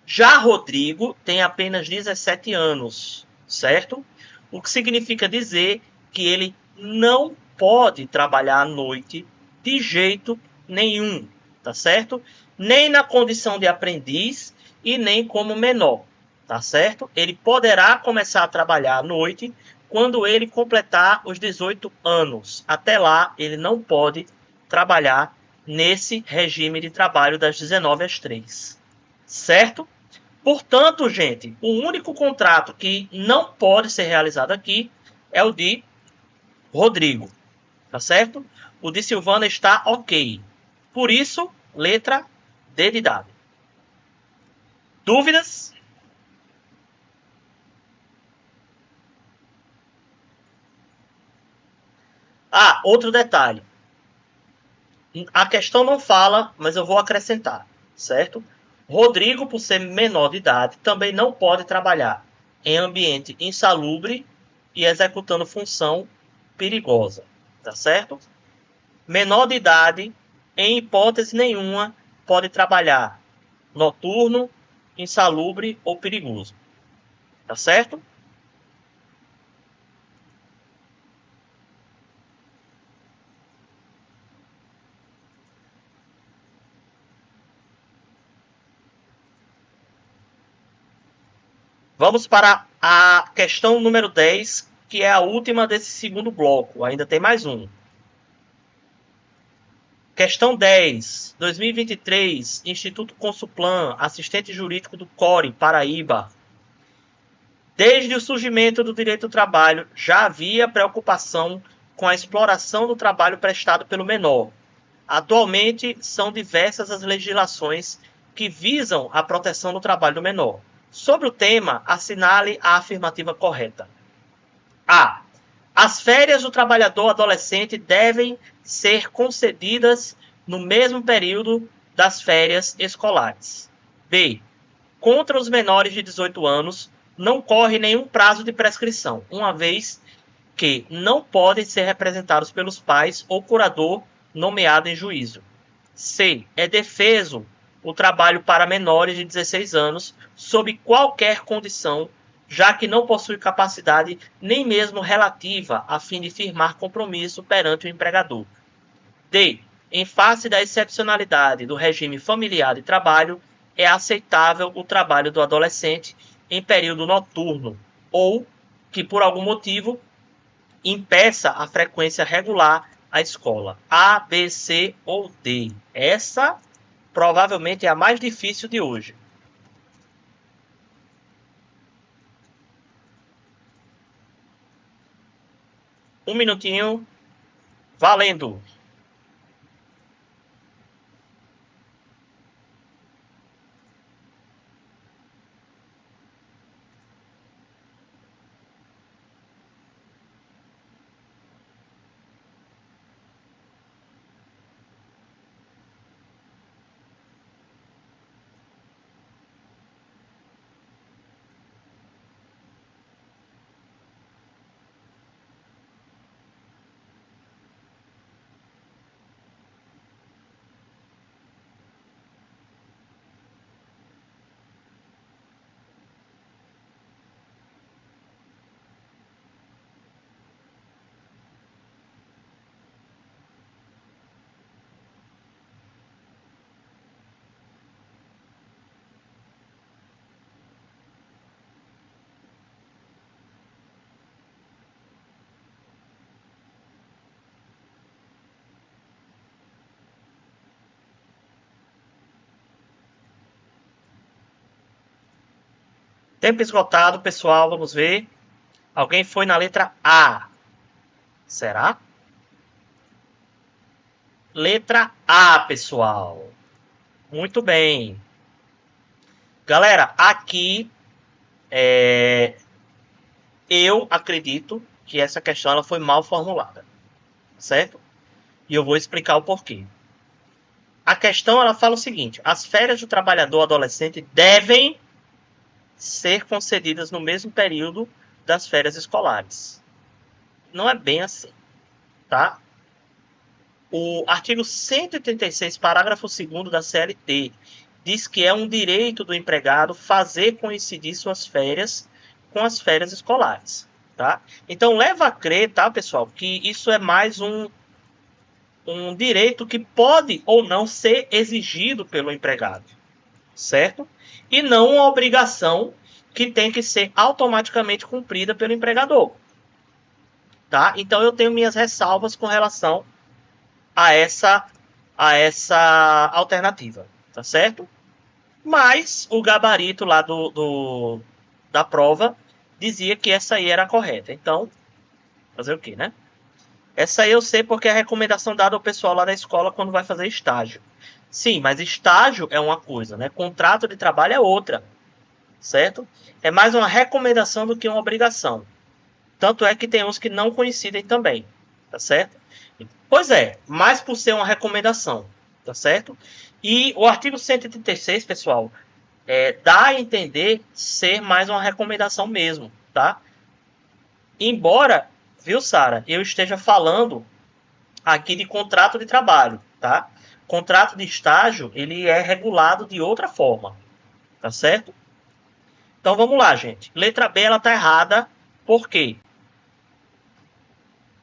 Já Rodrigo tem apenas 17 anos, certo? O que significa dizer que ele não pode trabalhar à noite de jeito nenhum, tá certo? Nem na condição de aprendiz e nem como menor, tá certo? Ele poderá começar a trabalhar à noite quando ele completar os 18 anos. Até lá, ele não pode trabalhar nesse regime de trabalho das 19 às 3. Certo? Portanto, gente, o único contrato que não pode ser realizado aqui é o de Rodrigo. Tá certo? O de Silvana está ok. Por isso, letra D de dado. Dúvidas? Ah, outro detalhe. A questão não fala, mas eu vou acrescentar, certo? Rodrigo, por ser menor de idade, também não pode trabalhar em ambiente insalubre e executando função perigosa, tá certo? Menor de idade, em hipótese nenhuma, pode trabalhar noturno, insalubre ou perigoso, tá certo? Vamos para a questão número 10, que é a última desse segundo bloco. Ainda tem mais um. Questão 10, 2023, Instituto Consuplan, assistente jurídico do CORE, Paraíba. Desde o surgimento do direito do trabalho, já havia preocupação com a exploração do trabalho prestado pelo menor. Atualmente, são diversas as legislações que visam a proteção do trabalho do menor. Sobre o tema, assinale a afirmativa correta. A. As férias do trabalhador adolescente devem ser concedidas no mesmo período das férias escolares. B. Contra os menores de 18 anos, não corre nenhum prazo de prescrição, uma vez que não podem ser representados pelos pais ou curador nomeado em juízo. C. É defeso o trabalho para menores de 16 anos, sob qualquer condição, já que não possui capacidade nem mesmo relativa a fim de firmar compromisso perante o empregador. D. Em face da excepcionalidade do regime familiar de trabalho, é aceitável o trabalho do adolescente em período noturno ou que, por algum motivo, impeça a frequência regular à escola. A, B, C ou D. Essa provavelmente é a mais difícil de hoje. Um minutinho. Valendo! Tempo esgotado, pessoal. Vamos ver. Alguém foi na letra A. Será? Letra A, pessoal. Muito bem. Galera, aqui eu acredito que essa questão ela foi mal formulada, certo? E eu vou explicar o porquê. A questão ela fala o seguinte: as férias do trabalhador adolescente devem ser concedidas no mesmo período das férias escolares. Não é bem assim, tá? O artigo 186, parágrafo 2º da CLT, diz que é um direito do empregado fazer coincidir suas férias com as férias escolares, tá? Então, leva a crer, tá, pessoal, que isso é mais um direito que pode ou não ser exigido pelo empregado, certo? E não uma obrigação que tem que ser automaticamente cumprida pelo empregador, tá? Então, eu tenho minhas ressalvas com relação a essa alternativa, tá certo? Mas o gabarito lá da prova dizia que essa aí era a correta. Então, fazer o quê, né? Essa aí eu sei porque é a recomendação dada ao pessoal lá da escola quando vai fazer estágio. Sim, mas estágio é uma coisa, né? Contrato de trabalho é outra, certo? É mais uma recomendação do que uma obrigação. Tanto é que tem uns que não coincidem também, tá certo? Pois é, mas por ser uma recomendação, tá certo? E o artigo 136, pessoal, dá a entender ser mais uma recomendação mesmo, tá? Embora, viu, Sara, eu esteja falando aqui de contrato de trabalho, tá? Contrato de estágio, ele é regulado de outra forma, tá certo? Então vamos lá, gente. Letra B, ela tá errada, por quê?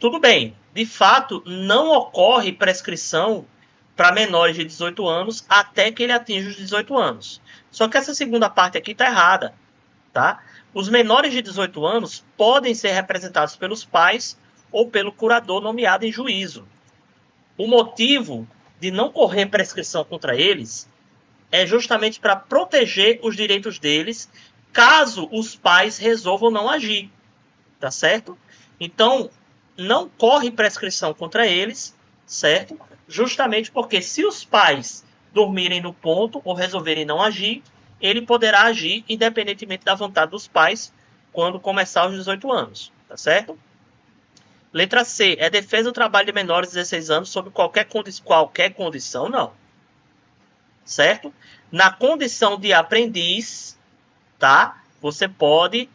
Tudo bem, de fato, não ocorre prescrição para menores de 18 anos até que ele atinja os 18 anos. Só que essa segunda parte aqui está errada, tá? Os menores de 18 anos podem ser representados pelos pais ou pelo curador nomeado em juízo. O motivo de não correr prescrição contra eles é justamente para proteger os direitos deles caso os pais resolvam não agir, tá certo? Então, não corre prescrição contra eles, certo? Justamente porque se os pais dormirem no ponto ou resolverem não agir, ele poderá agir independentemente da vontade dos pais quando começar os 18 anos, tá certo? Letra C, é defesa do trabalho de menores de 16 anos sob qualquer condição, não. Certo? Na condição de aprendiz, tá? você pode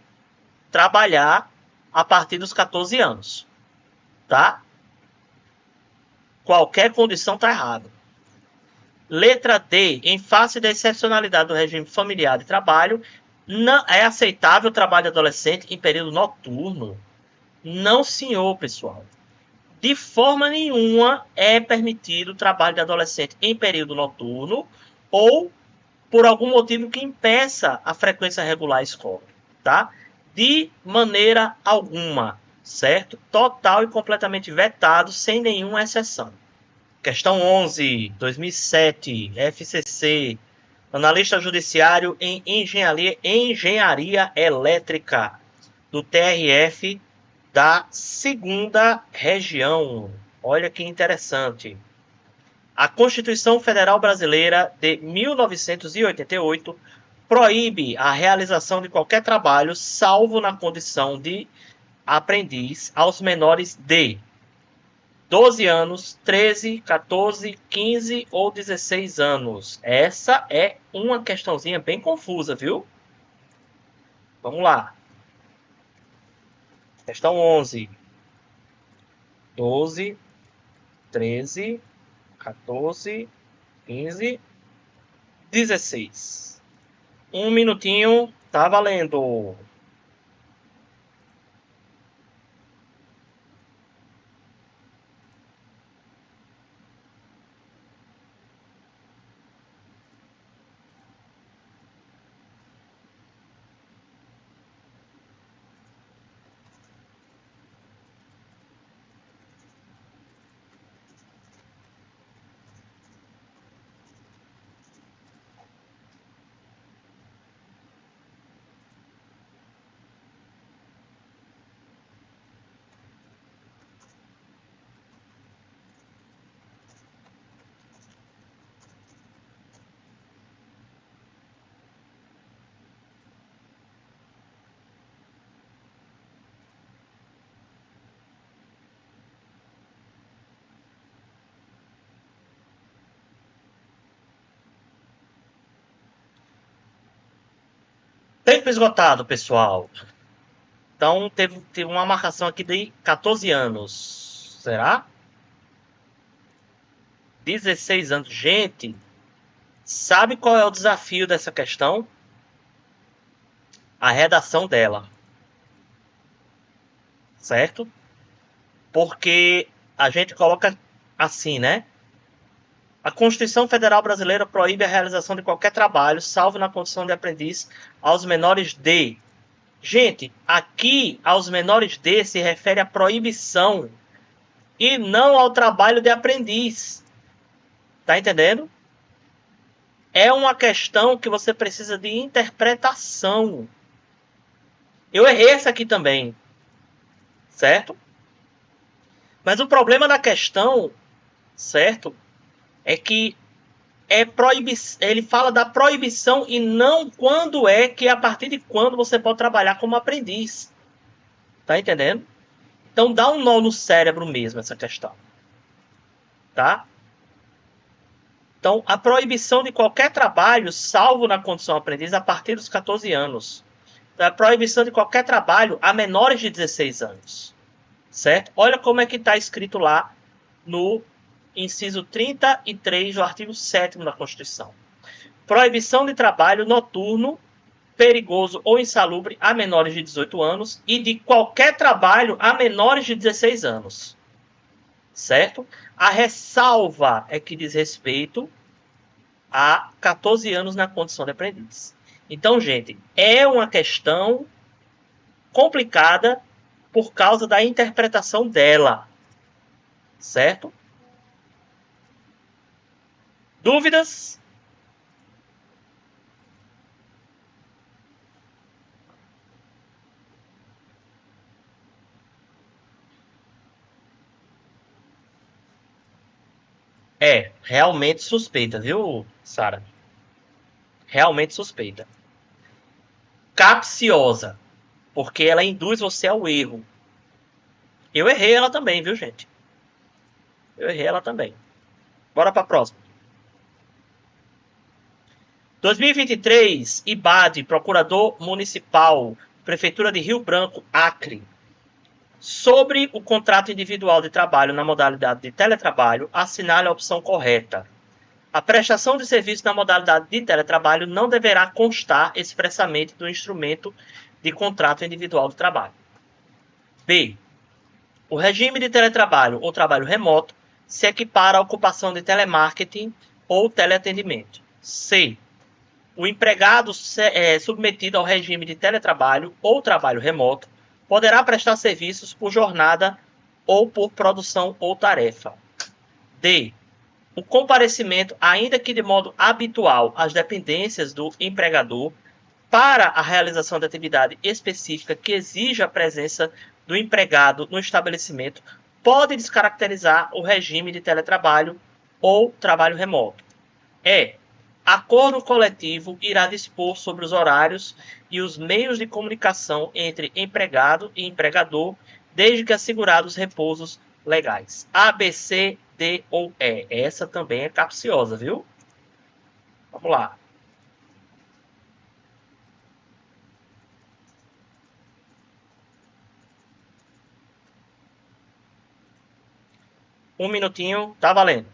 trabalhar a partir dos 14 anos, tá? Qualquer condição está errada. Letra D. Em face da excepcionalidade do regime familiar de trabalho, não é aceitável o trabalho adolescente em período noturno? Não, senhor, pessoal. De forma nenhuma é permitido o trabalho de adolescente em período noturno ou por algum motivo que impeça a frequência regular à escola, tá? De maneira alguma, certo? Total e completamente vetado, sem nenhuma exceção. Questão 11, 2007, FCC, analista judiciário em engenharia elétrica do TRF da segunda região. Olha que interessante. A Constituição Federal Brasileira de 1988 proíbe a realização de qualquer trabalho, salvo na condição de aprendiz, aos menores de 12 anos, 13, 14, 15 ou 16 anos. Essa é uma questãozinha bem confusa, viu? Vamos lá. Questão 11. 12, 13, 14, 15, 16. Um minutinho, tá valendo. Tempo esgotado, pessoal. Então, teve uma marcação aqui de 14 anos. Será? 16 anos. Gente, sabe qual é o desafio dessa questão? A redação dela. Certo? Porque a gente coloca assim, né? A Constituição Federal Brasileira proíbe a realização de qualquer trabalho, salvo na condição de aprendiz, aos menores de... Gente, aqui, aos menores de, se refere à proibição e não ao trabalho de aprendiz. Tá entendendo? É uma questão que você precisa de interpretação. Eu errei essa aqui também, certo? Mas o problema da questão, certo, é que ele fala da proibição e não quando é que a partir de quando você pode trabalhar como aprendiz. Tá entendendo? Então dá um nó no cérebro mesmo essa questão. Tá? Então a proibição de qualquer trabalho, salvo na condição aprendiz, a partir dos 14 anos. Então, a proibição de qualquer trabalho a menores de 16 anos. Certo? Olha como é que está escrito lá no inciso 33 do artigo 7º da Constituição. Proibição de trabalho noturno, perigoso ou insalubre a menores de 18 anos e de qualquer trabalho a menores de 16 anos. Certo? A ressalva é que diz respeito a 14 anos na condição de aprendiz. Então, gente, é uma questão complicada por causa da interpretação dela. Certo? Dúvidas? É, realmente suspeita, viu, Sara? Realmente suspeita. Capciosa, porque ela induz você ao erro. Eu errei ela também, viu, gente? Eu errei ela também. Bora para a próxima. 2023, IBAD, Procurador Municipal, Prefeitura de Rio Branco, Acre. Sobre o contrato individual de trabalho na modalidade de teletrabalho, assinale a opção correta. A prestação de serviço na modalidade de teletrabalho não deverá constar expressamente do instrumento de contrato individual de trabalho. B. O regime de teletrabalho ou trabalho remoto se equipara à ocupação de telemarketing ou teleatendimento. C. O empregado submetido ao regime de teletrabalho ou trabalho remoto poderá prestar serviços por jornada ou por produção ou tarefa. D. O comparecimento, ainda que de modo habitual, às dependências do empregador para a realização de atividade específica que exija a presença do empregado no estabelecimento pode descaracterizar o regime de teletrabalho ou trabalho remoto. E. Acordo coletivo irá dispor sobre os horários e os meios de comunicação entre empregado e empregador, desde que assegurados repousos legais. A, B, C, D ou E. Essa também é capciosa, viu? Vamos lá. Um minutinho, tá valendo.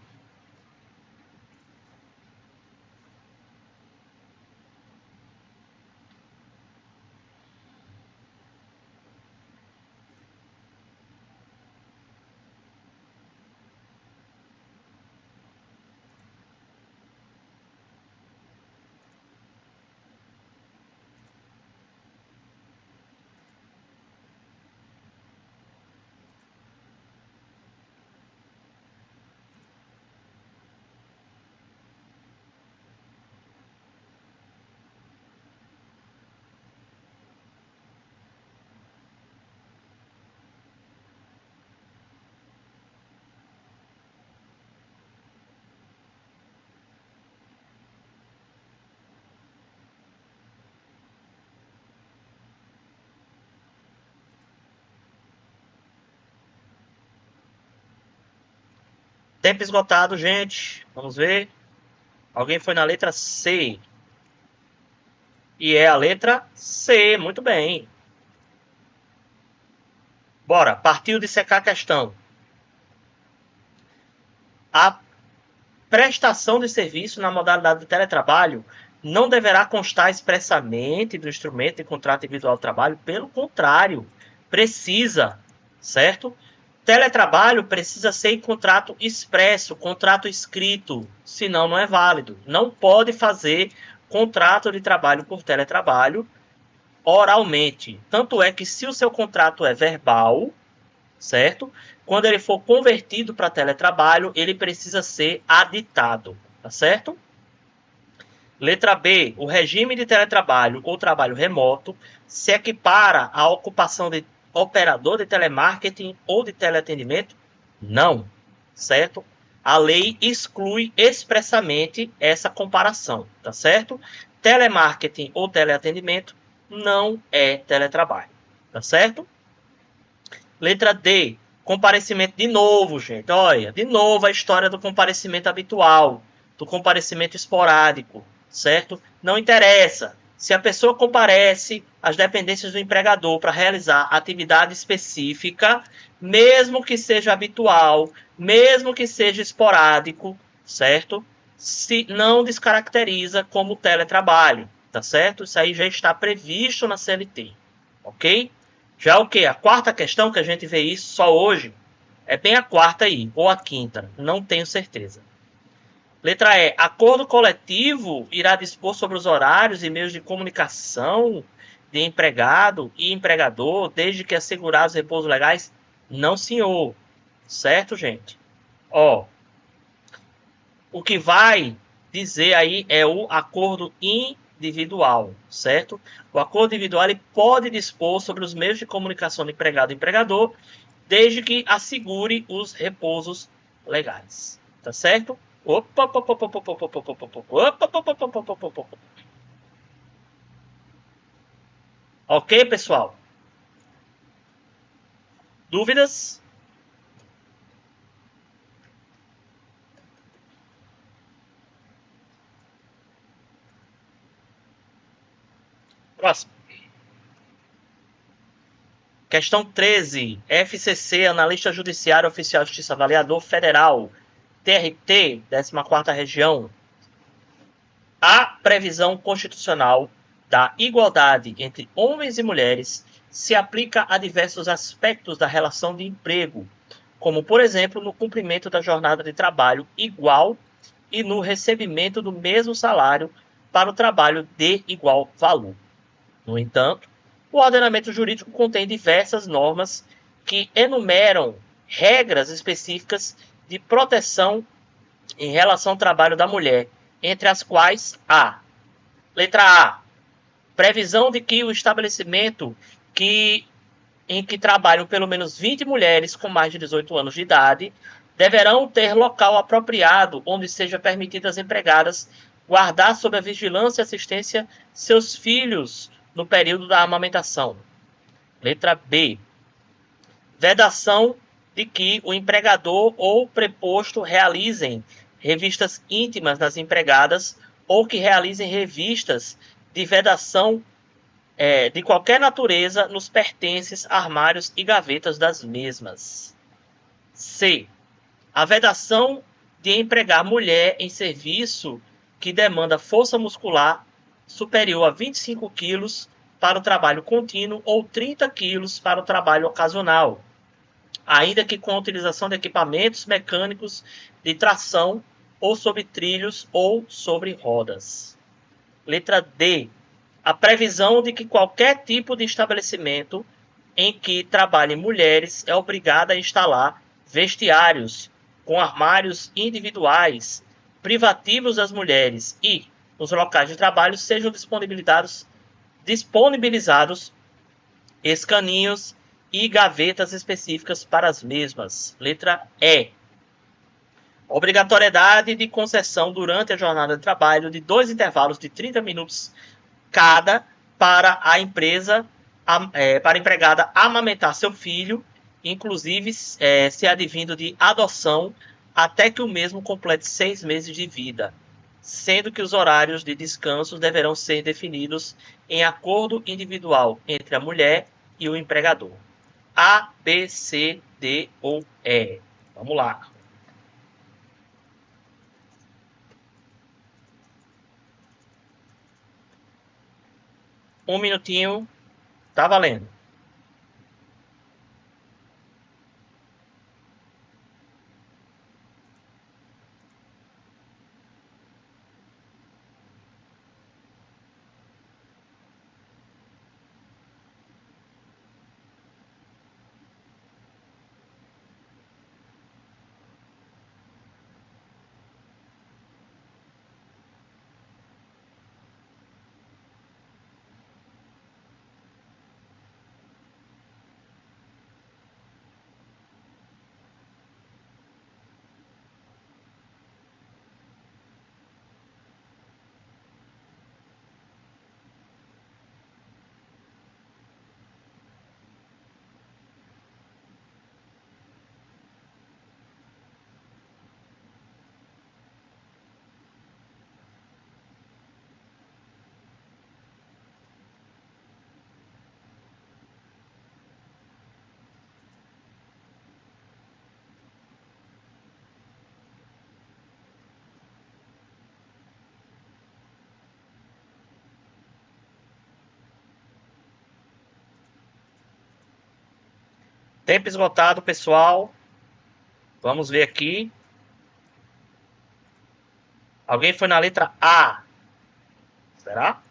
Tempo esgotado, gente. Vamos ver. Alguém foi na letra C. E é a letra C. Muito bem. Bora. Partiu de secar a questão. A prestação de serviço na modalidade de teletrabalho não deverá constar expressamente do instrumento de contrato individual de trabalho. Pelo contrário, precisa, certo? Teletrabalho precisa ser em contrato expresso, contrato escrito, senão não é válido. Não pode fazer contrato de trabalho por teletrabalho oralmente. Tanto é que se o seu contrato é verbal, certo? Quando ele for convertido para teletrabalho, ele precisa ser aditado, tá certo? Letra B. O regime de teletrabalho ou trabalho remoto se equipara à ocupação de operador de telemarketing ou de teleatendimento? Não, certo? A lei exclui expressamente essa comparação, tá certo? Telemarketing ou teleatendimento não é teletrabalho, tá certo? Letra D. Comparecimento de novo, gente. Olha, de novo a história do comparecimento habitual, do comparecimento esporádico, certo? Não interessa. Se a pessoa comparece às dependências do empregador para realizar atividade específica, mesmo que seja habitual, mesmo que seja esporádico, certo? Se não descaracteriza como teletrabalho, tá certo? Isso aí já está previsto na CLT, ok? Já o que? A quarta questão, que a gente vê isso só hoje, é bem a quarta aí, ou a quinta, não tenho certeza. Letra E. Acordo coletivo irá dispor sobre os horários e meios de comunicação de empregado e empregador, desde que assegurados repousos legais? Não, senhor. Certo, gente? Ó, o que vai dizer aí é o acordo individual, certo? O acordo individual ele pode dispor sobre os meios de comunicação do empregado e empregador, desde que assegure os repousos legais, tá certo? Ok, pessoal? Dúvidas? Próximo. Questão 13. FCC, Analista Judiciário Oficial de Justiça Avaliador Federal, TRT, 14ª Região. A previsão constitucional da igualdade entre homens e mulheres se aplica a diversos aspectos da relação de emprego, como, por exemplo, no cumprimento da jornada de trabalho igual e no recebimento do mesmo salário para o trabalho de igual valor. No entanto, o ordenamento jurídico contém diversas normas que enumeram regras específicas de proteção em relação ao trabalho da mulher, entre as quais letra A, previsão de que o estabelecimento em que trabalham pelo menos 20 mulheres com mais de 18 anos de idade deverão ter local apropriado onde seja permitido às empregadas guardar sob a vigilância e assistência seus filhos no período da amamentação. Letra B, vedação de que o empregador ou preposto realizem revistas íntimas das empregadas ou que realizem revistas de vedação de qualquer natureza nos pertences, armários e gavetas das mesmas. C, a vedação de empregar mulher em serviço que demanda força muscular superior a 25 quilos para o trabalho contínuo ou 30 quilos para o trabalho ocasional, ainda que com a utilização de equipamentos mecânicos de tração ou sobre trilhos ou sobre rodas. Letra D, a previsão de que qualquer tipo de estabelecimento em que trabalhem mulheres é obrigada a instalar vestiários com armários individuais, privativos das mulheres e, nos locais de trabalho, sejam disponibilizados escaninhos e gavetas específicas para as mesmas. Letra E, obrigatoriedade de concessão durante a jornada de trabalho de 2 intervalos de 30 minutos cada para a empregada amamentar seu filho, inclusive se advindo de adoção, até que o mesmo complete 6 meses de vida, sendo que os horários de descanso deverão ser definidos em acordo individual entre a mulher e o empregador. A, B, C, D ou E. Vamos lá. Um minutinho, tá valendo. Tempo esgotado, pessoal. Vamos ver aqui. Alguém foi na letra A. Será?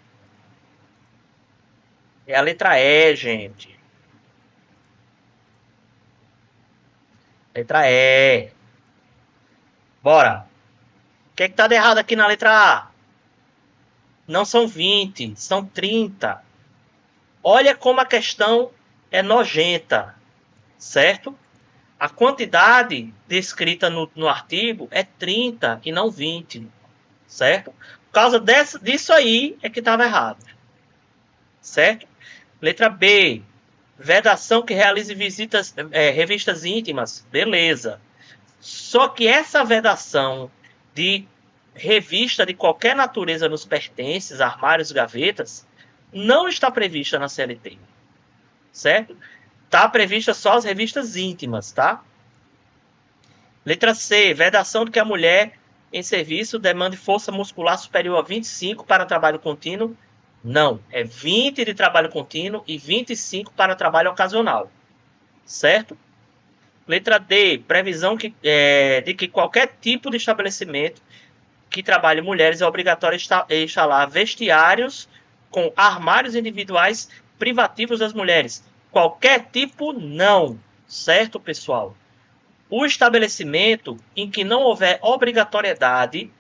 É a letra E, gente. Letra E. Bora. O que é que tá de errado aqui na letra A? Não são 20, são 30. Olha como a questão é nojenta, certo? A quantidade descrita no artigo é 30 e não 20, certo? Por causa disso aí é que estava errado, certo? Letra B, vedação que realize visitas, revistas íntimas, beleza. Só que essa vedação de revista de qualquer natureza nos pertences, armários, gavetas, não está prevista na CLT, certo? Está prevista só as revistas íntimas, tá? Letra C, vedação de que a mulher em serviço demande força muscular superior a 25 para trabalho contínuo. Não, é 20 de trabalho contínuo e 25 para trabalho ocasional, certo? Letra D, previsão de que qualquer tipo de estabelecimento que trabalhe mulheres é obrigatório instalar vestiários com armários individuais privativos das mulheres. Qualquer tipo, não. Certo, pessoal? O estabelecimento em que não houver obrigatoriedade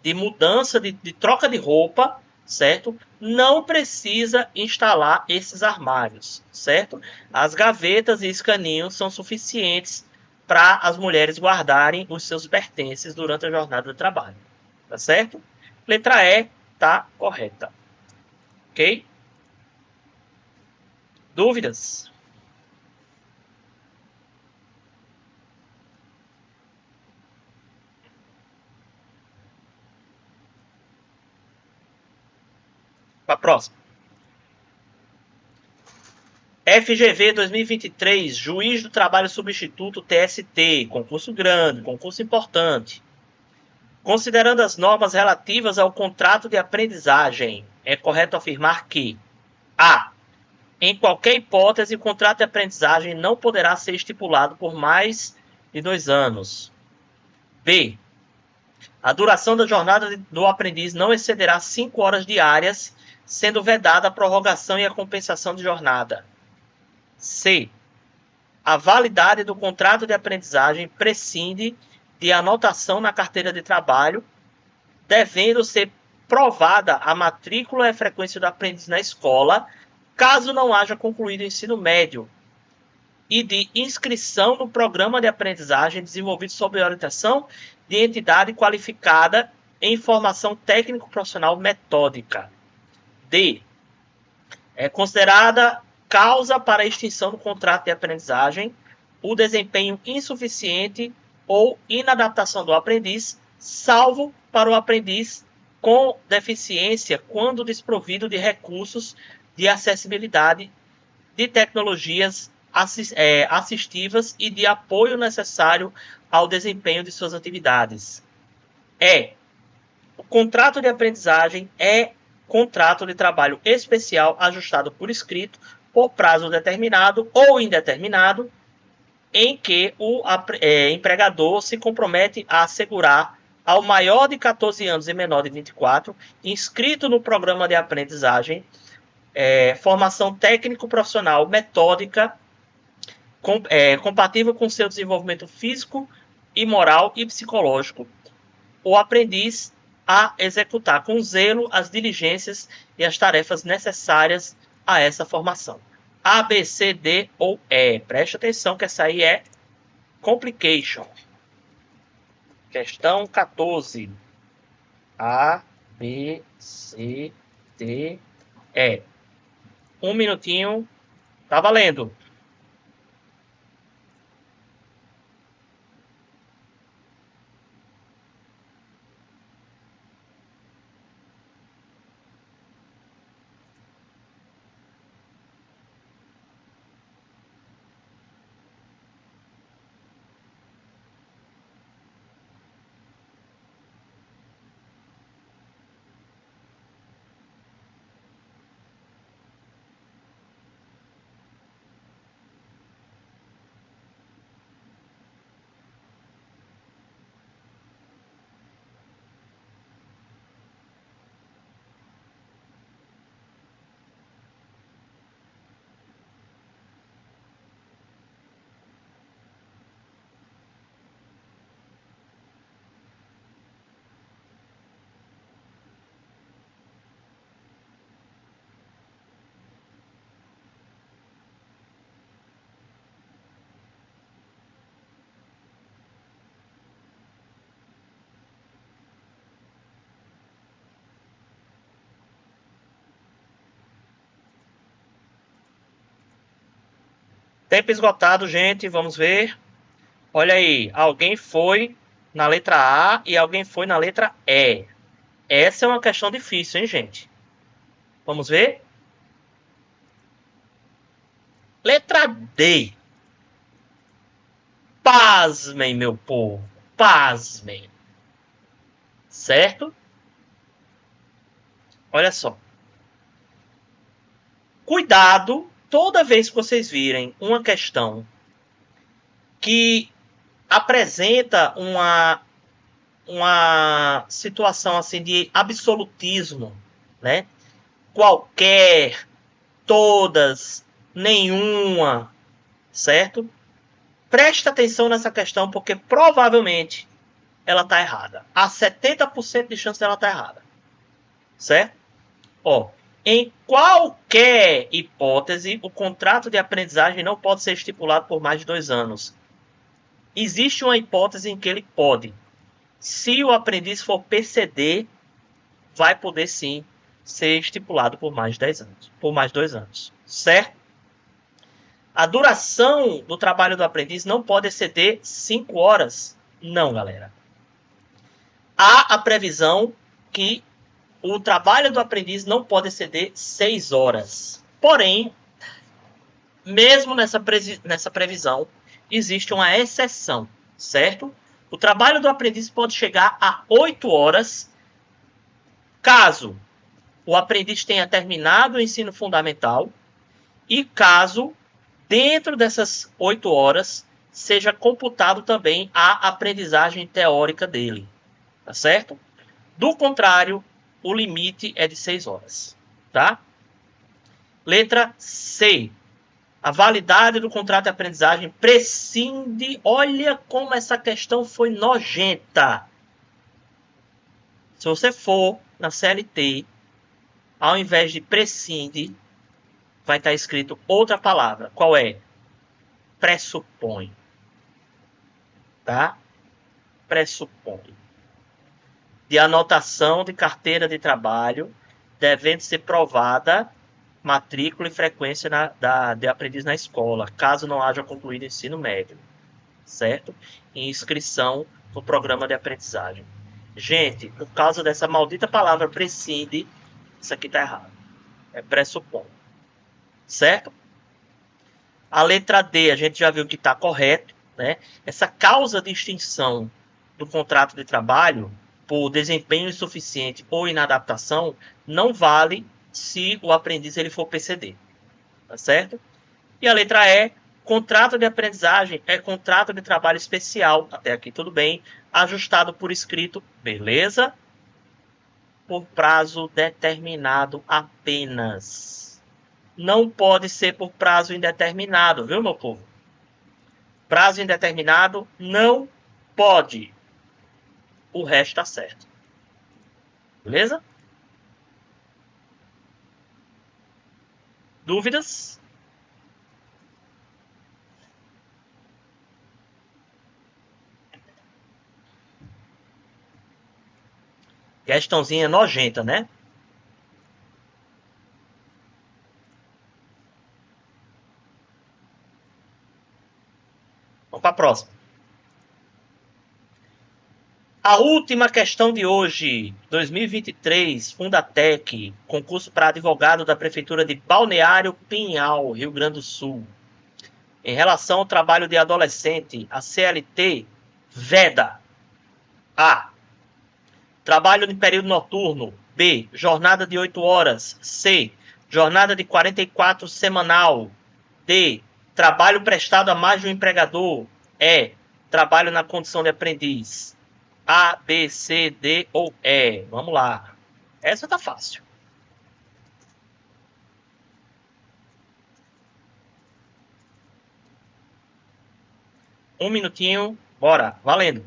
de mudança, de troca de roupa, certo? Não precisa instalar esses armários, certo? As gavetas e escaninhos são suficientes para as mulheres guardarem os seus pertences durante a jornada de trabalho, tá certo? Letra E tá correta, ok? Dúvidas? Para a próxima. FGV 2023, Juiz do Trabalho Substituto TST, concurso grande, concurso importante. Considerando as normas relativas ao contrato de aprendizagem, é correto afirmar que a. Em qualquer hipótese, o contrato de aprendizagem não poderá ser estipulado por mais de 2 anos. B. A duração da jornada do aprendiz não excederá 5 horas diárias, sendo vedada a prorrogação e a compensação de jornada. C. A validade do contrato de aprendizagem prescinde de anotação na carteira de trabalho, devendo ser provada a matrícula e a frequência do aprendiz na escola, caso não haja concluído o ensino médio, e de inscrição no programa de aprendizagem desenvolvido sob orientação de entidade qualificada em formação técnico-profissional metódica. D. É considerada causa para a extinção do contrato de aprendizagem o desempenho insuficiente ou inadaptação do aprendiz, salvo para o aprendiz com deficiência quando desprovido de recursos de acessibilidade, de tecnologias assistivas e de apoio necessário ao desempenho de suas atividades. O contrato de aprendizagem é contrato de trabalho especial ajustado por escrito por prazo determinado ou indeterminado, em que o empregador se compromete a assegurar ao maior de 14 anos e menor de 24, inscrito no programa de aprendizagem, formação técnico-profissional metódica, compatível com seu desenvolvimento físico e moral e psicológico, o aprendiz a executar com zelo as diligências e as tarefas necessárias a essa formação. A, B, C, D ou E. Preste atenção que essa aí é complication. Questão 14. A, B, C, D, E. 1 minutinho. Tá valendo. Tempo esgotado, gente. Vamos ver. Olha aí. Alguém foi na letra A e alguém foi na letra E. Essa é uma questão difícil, hein, gente? Vamos ver? Letra D. Pasmem, meu povo. Pasmem. Certo? Olha só. Cuidado toda vez que vocês virem uma questão que apresenta uma situação assim de absolutismo, né? Qualquer, todas, nenhuma, certo? Presta atenção nessa questão porque provavelmente ela está errada. Há 70% de chance dela estar errada, certo? Ó, em qualquer hipótese, o contrato de aprendizagem não pode ser estipulado por mais de 2 anos. Existe uma hipótese em que ele pode. Se o aprendiz for PCD, vai poder sim ser estipulado por mais de 10 anos, por mais de 2 anos, certo? A duração do trabalho do aprendiz não pode exceder 5 horas. Não, galera. Há a previsão que o trabalho do aprendiz não pode exceder 6 horas. Porém, mesmo nessa previsão, existe uma exceção, certo? O trabalho do aprendiz pode chegar a 8 horas, caso o aprendiz tenha terminado o ensino fundamental e caso, dentro dessas 8 horas, seja computado também a aprendizagem teórica dele, tá certo? Do contrário, o limite é de 6 horas, tá? Letra C. A validade do contrato de aprendizagem prescinde. Olha como essa questão foi nojenta. Se você for na CLT, ao invés de prescinde, vai estar escrito outra palavra. Qual é? Pressupõe. Tá? Pressupõe. De anotação de carteira de trabalho, devendo ser provada matrícula e frequência de aprendiz na escola, caso não haja concluído ensino médio, certo? E inscrição no programa de aprendizagem. Gente, por causa dessa maldita palavra prescinde, isso aqui tá errado. É pressupõe, certo? A letra D, a gente já viu que está correto, né? Essa causa de extinção do contrato de trabalho por desempenho insuficiente ou inadaptação não vale se o aprendiz ele for PCD, tá certo? E a letra E, contrato de aprendizagem é contrato de trabalho especial, até aqui tudo bem, ajustado por escrito, beleza? Por prazo determinado apenas. Não pode ser por prazo indeterminado, viu, meu povo? Prazo indeterminado não pode. O resto tá certo. Beleza? Dúvidas? Questãozinha nojenta, né? Vamos para a próxima. A última questão de hoje, 2023, Fundatec, concurso para advogado da Prefeitura de Balneário Pinhal, Rio Grande do Sul. Em relação ao trabalho de adolescente, a CLT veda A. Trabalho de período noturno. B. Jornada de 8 horas. C. Jornada de 44 semanal. D. Trabalho prestado a mais de um empregador. E. Trabalho na condição de aprendiz. A, B, C, D ou E. Vamos lá. Essa tá fácil. Um minutinho. Bora. Valendo.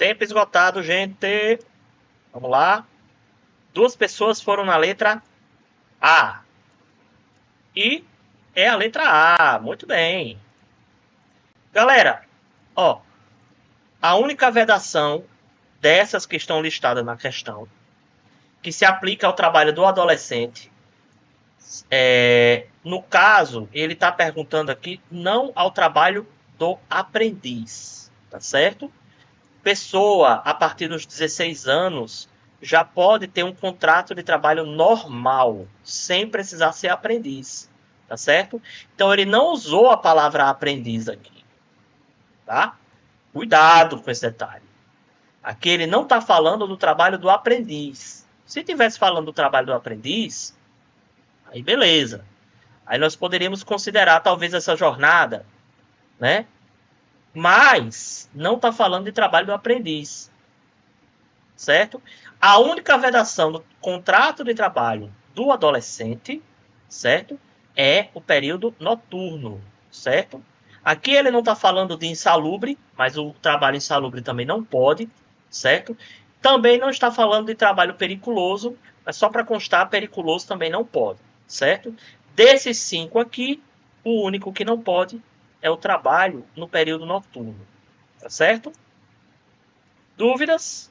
Tempo esgotado, gente. Vamos lá. 2 pessoas foram na letra A. E é a letra A. Muito bem. Galera, ó, a única vedação dessas que estão listadas na questão, que se aplica ao trabalho do adolescente, no caso, ele está perguntando aqui não ao trabalho do aprendiz, tá certo? Pessoa a partir dos 16 anos já pode ter um contrato de trabalho normal, sem precisar ser aprendiz, tá certo? Então ele não usou a palavra aprendiz aqui, tá? Cuidado com esse detalhe. Aqui ele não está falando do trabalho do aprendiz. Se tivesse falando do trabalho do aprendiz, aí beleza. Aí nós poderíamos considerar talvez essa jornada, né? Mas não está falando de trabalho do aprendiz, certo? A única vedação do contrato de trabalho do adolescente, certo? É o período noturno, certo? Aqui ele não está falando de insalubre, mas o trabalho insalubre também não pode, certo? Também não está falando de trabalho periculoso, mas só para constar, periculoso também não pode, certo? Desses 5 aqui, o único que não pode é o trabalho no período noturno, tá certo? Dúvidas?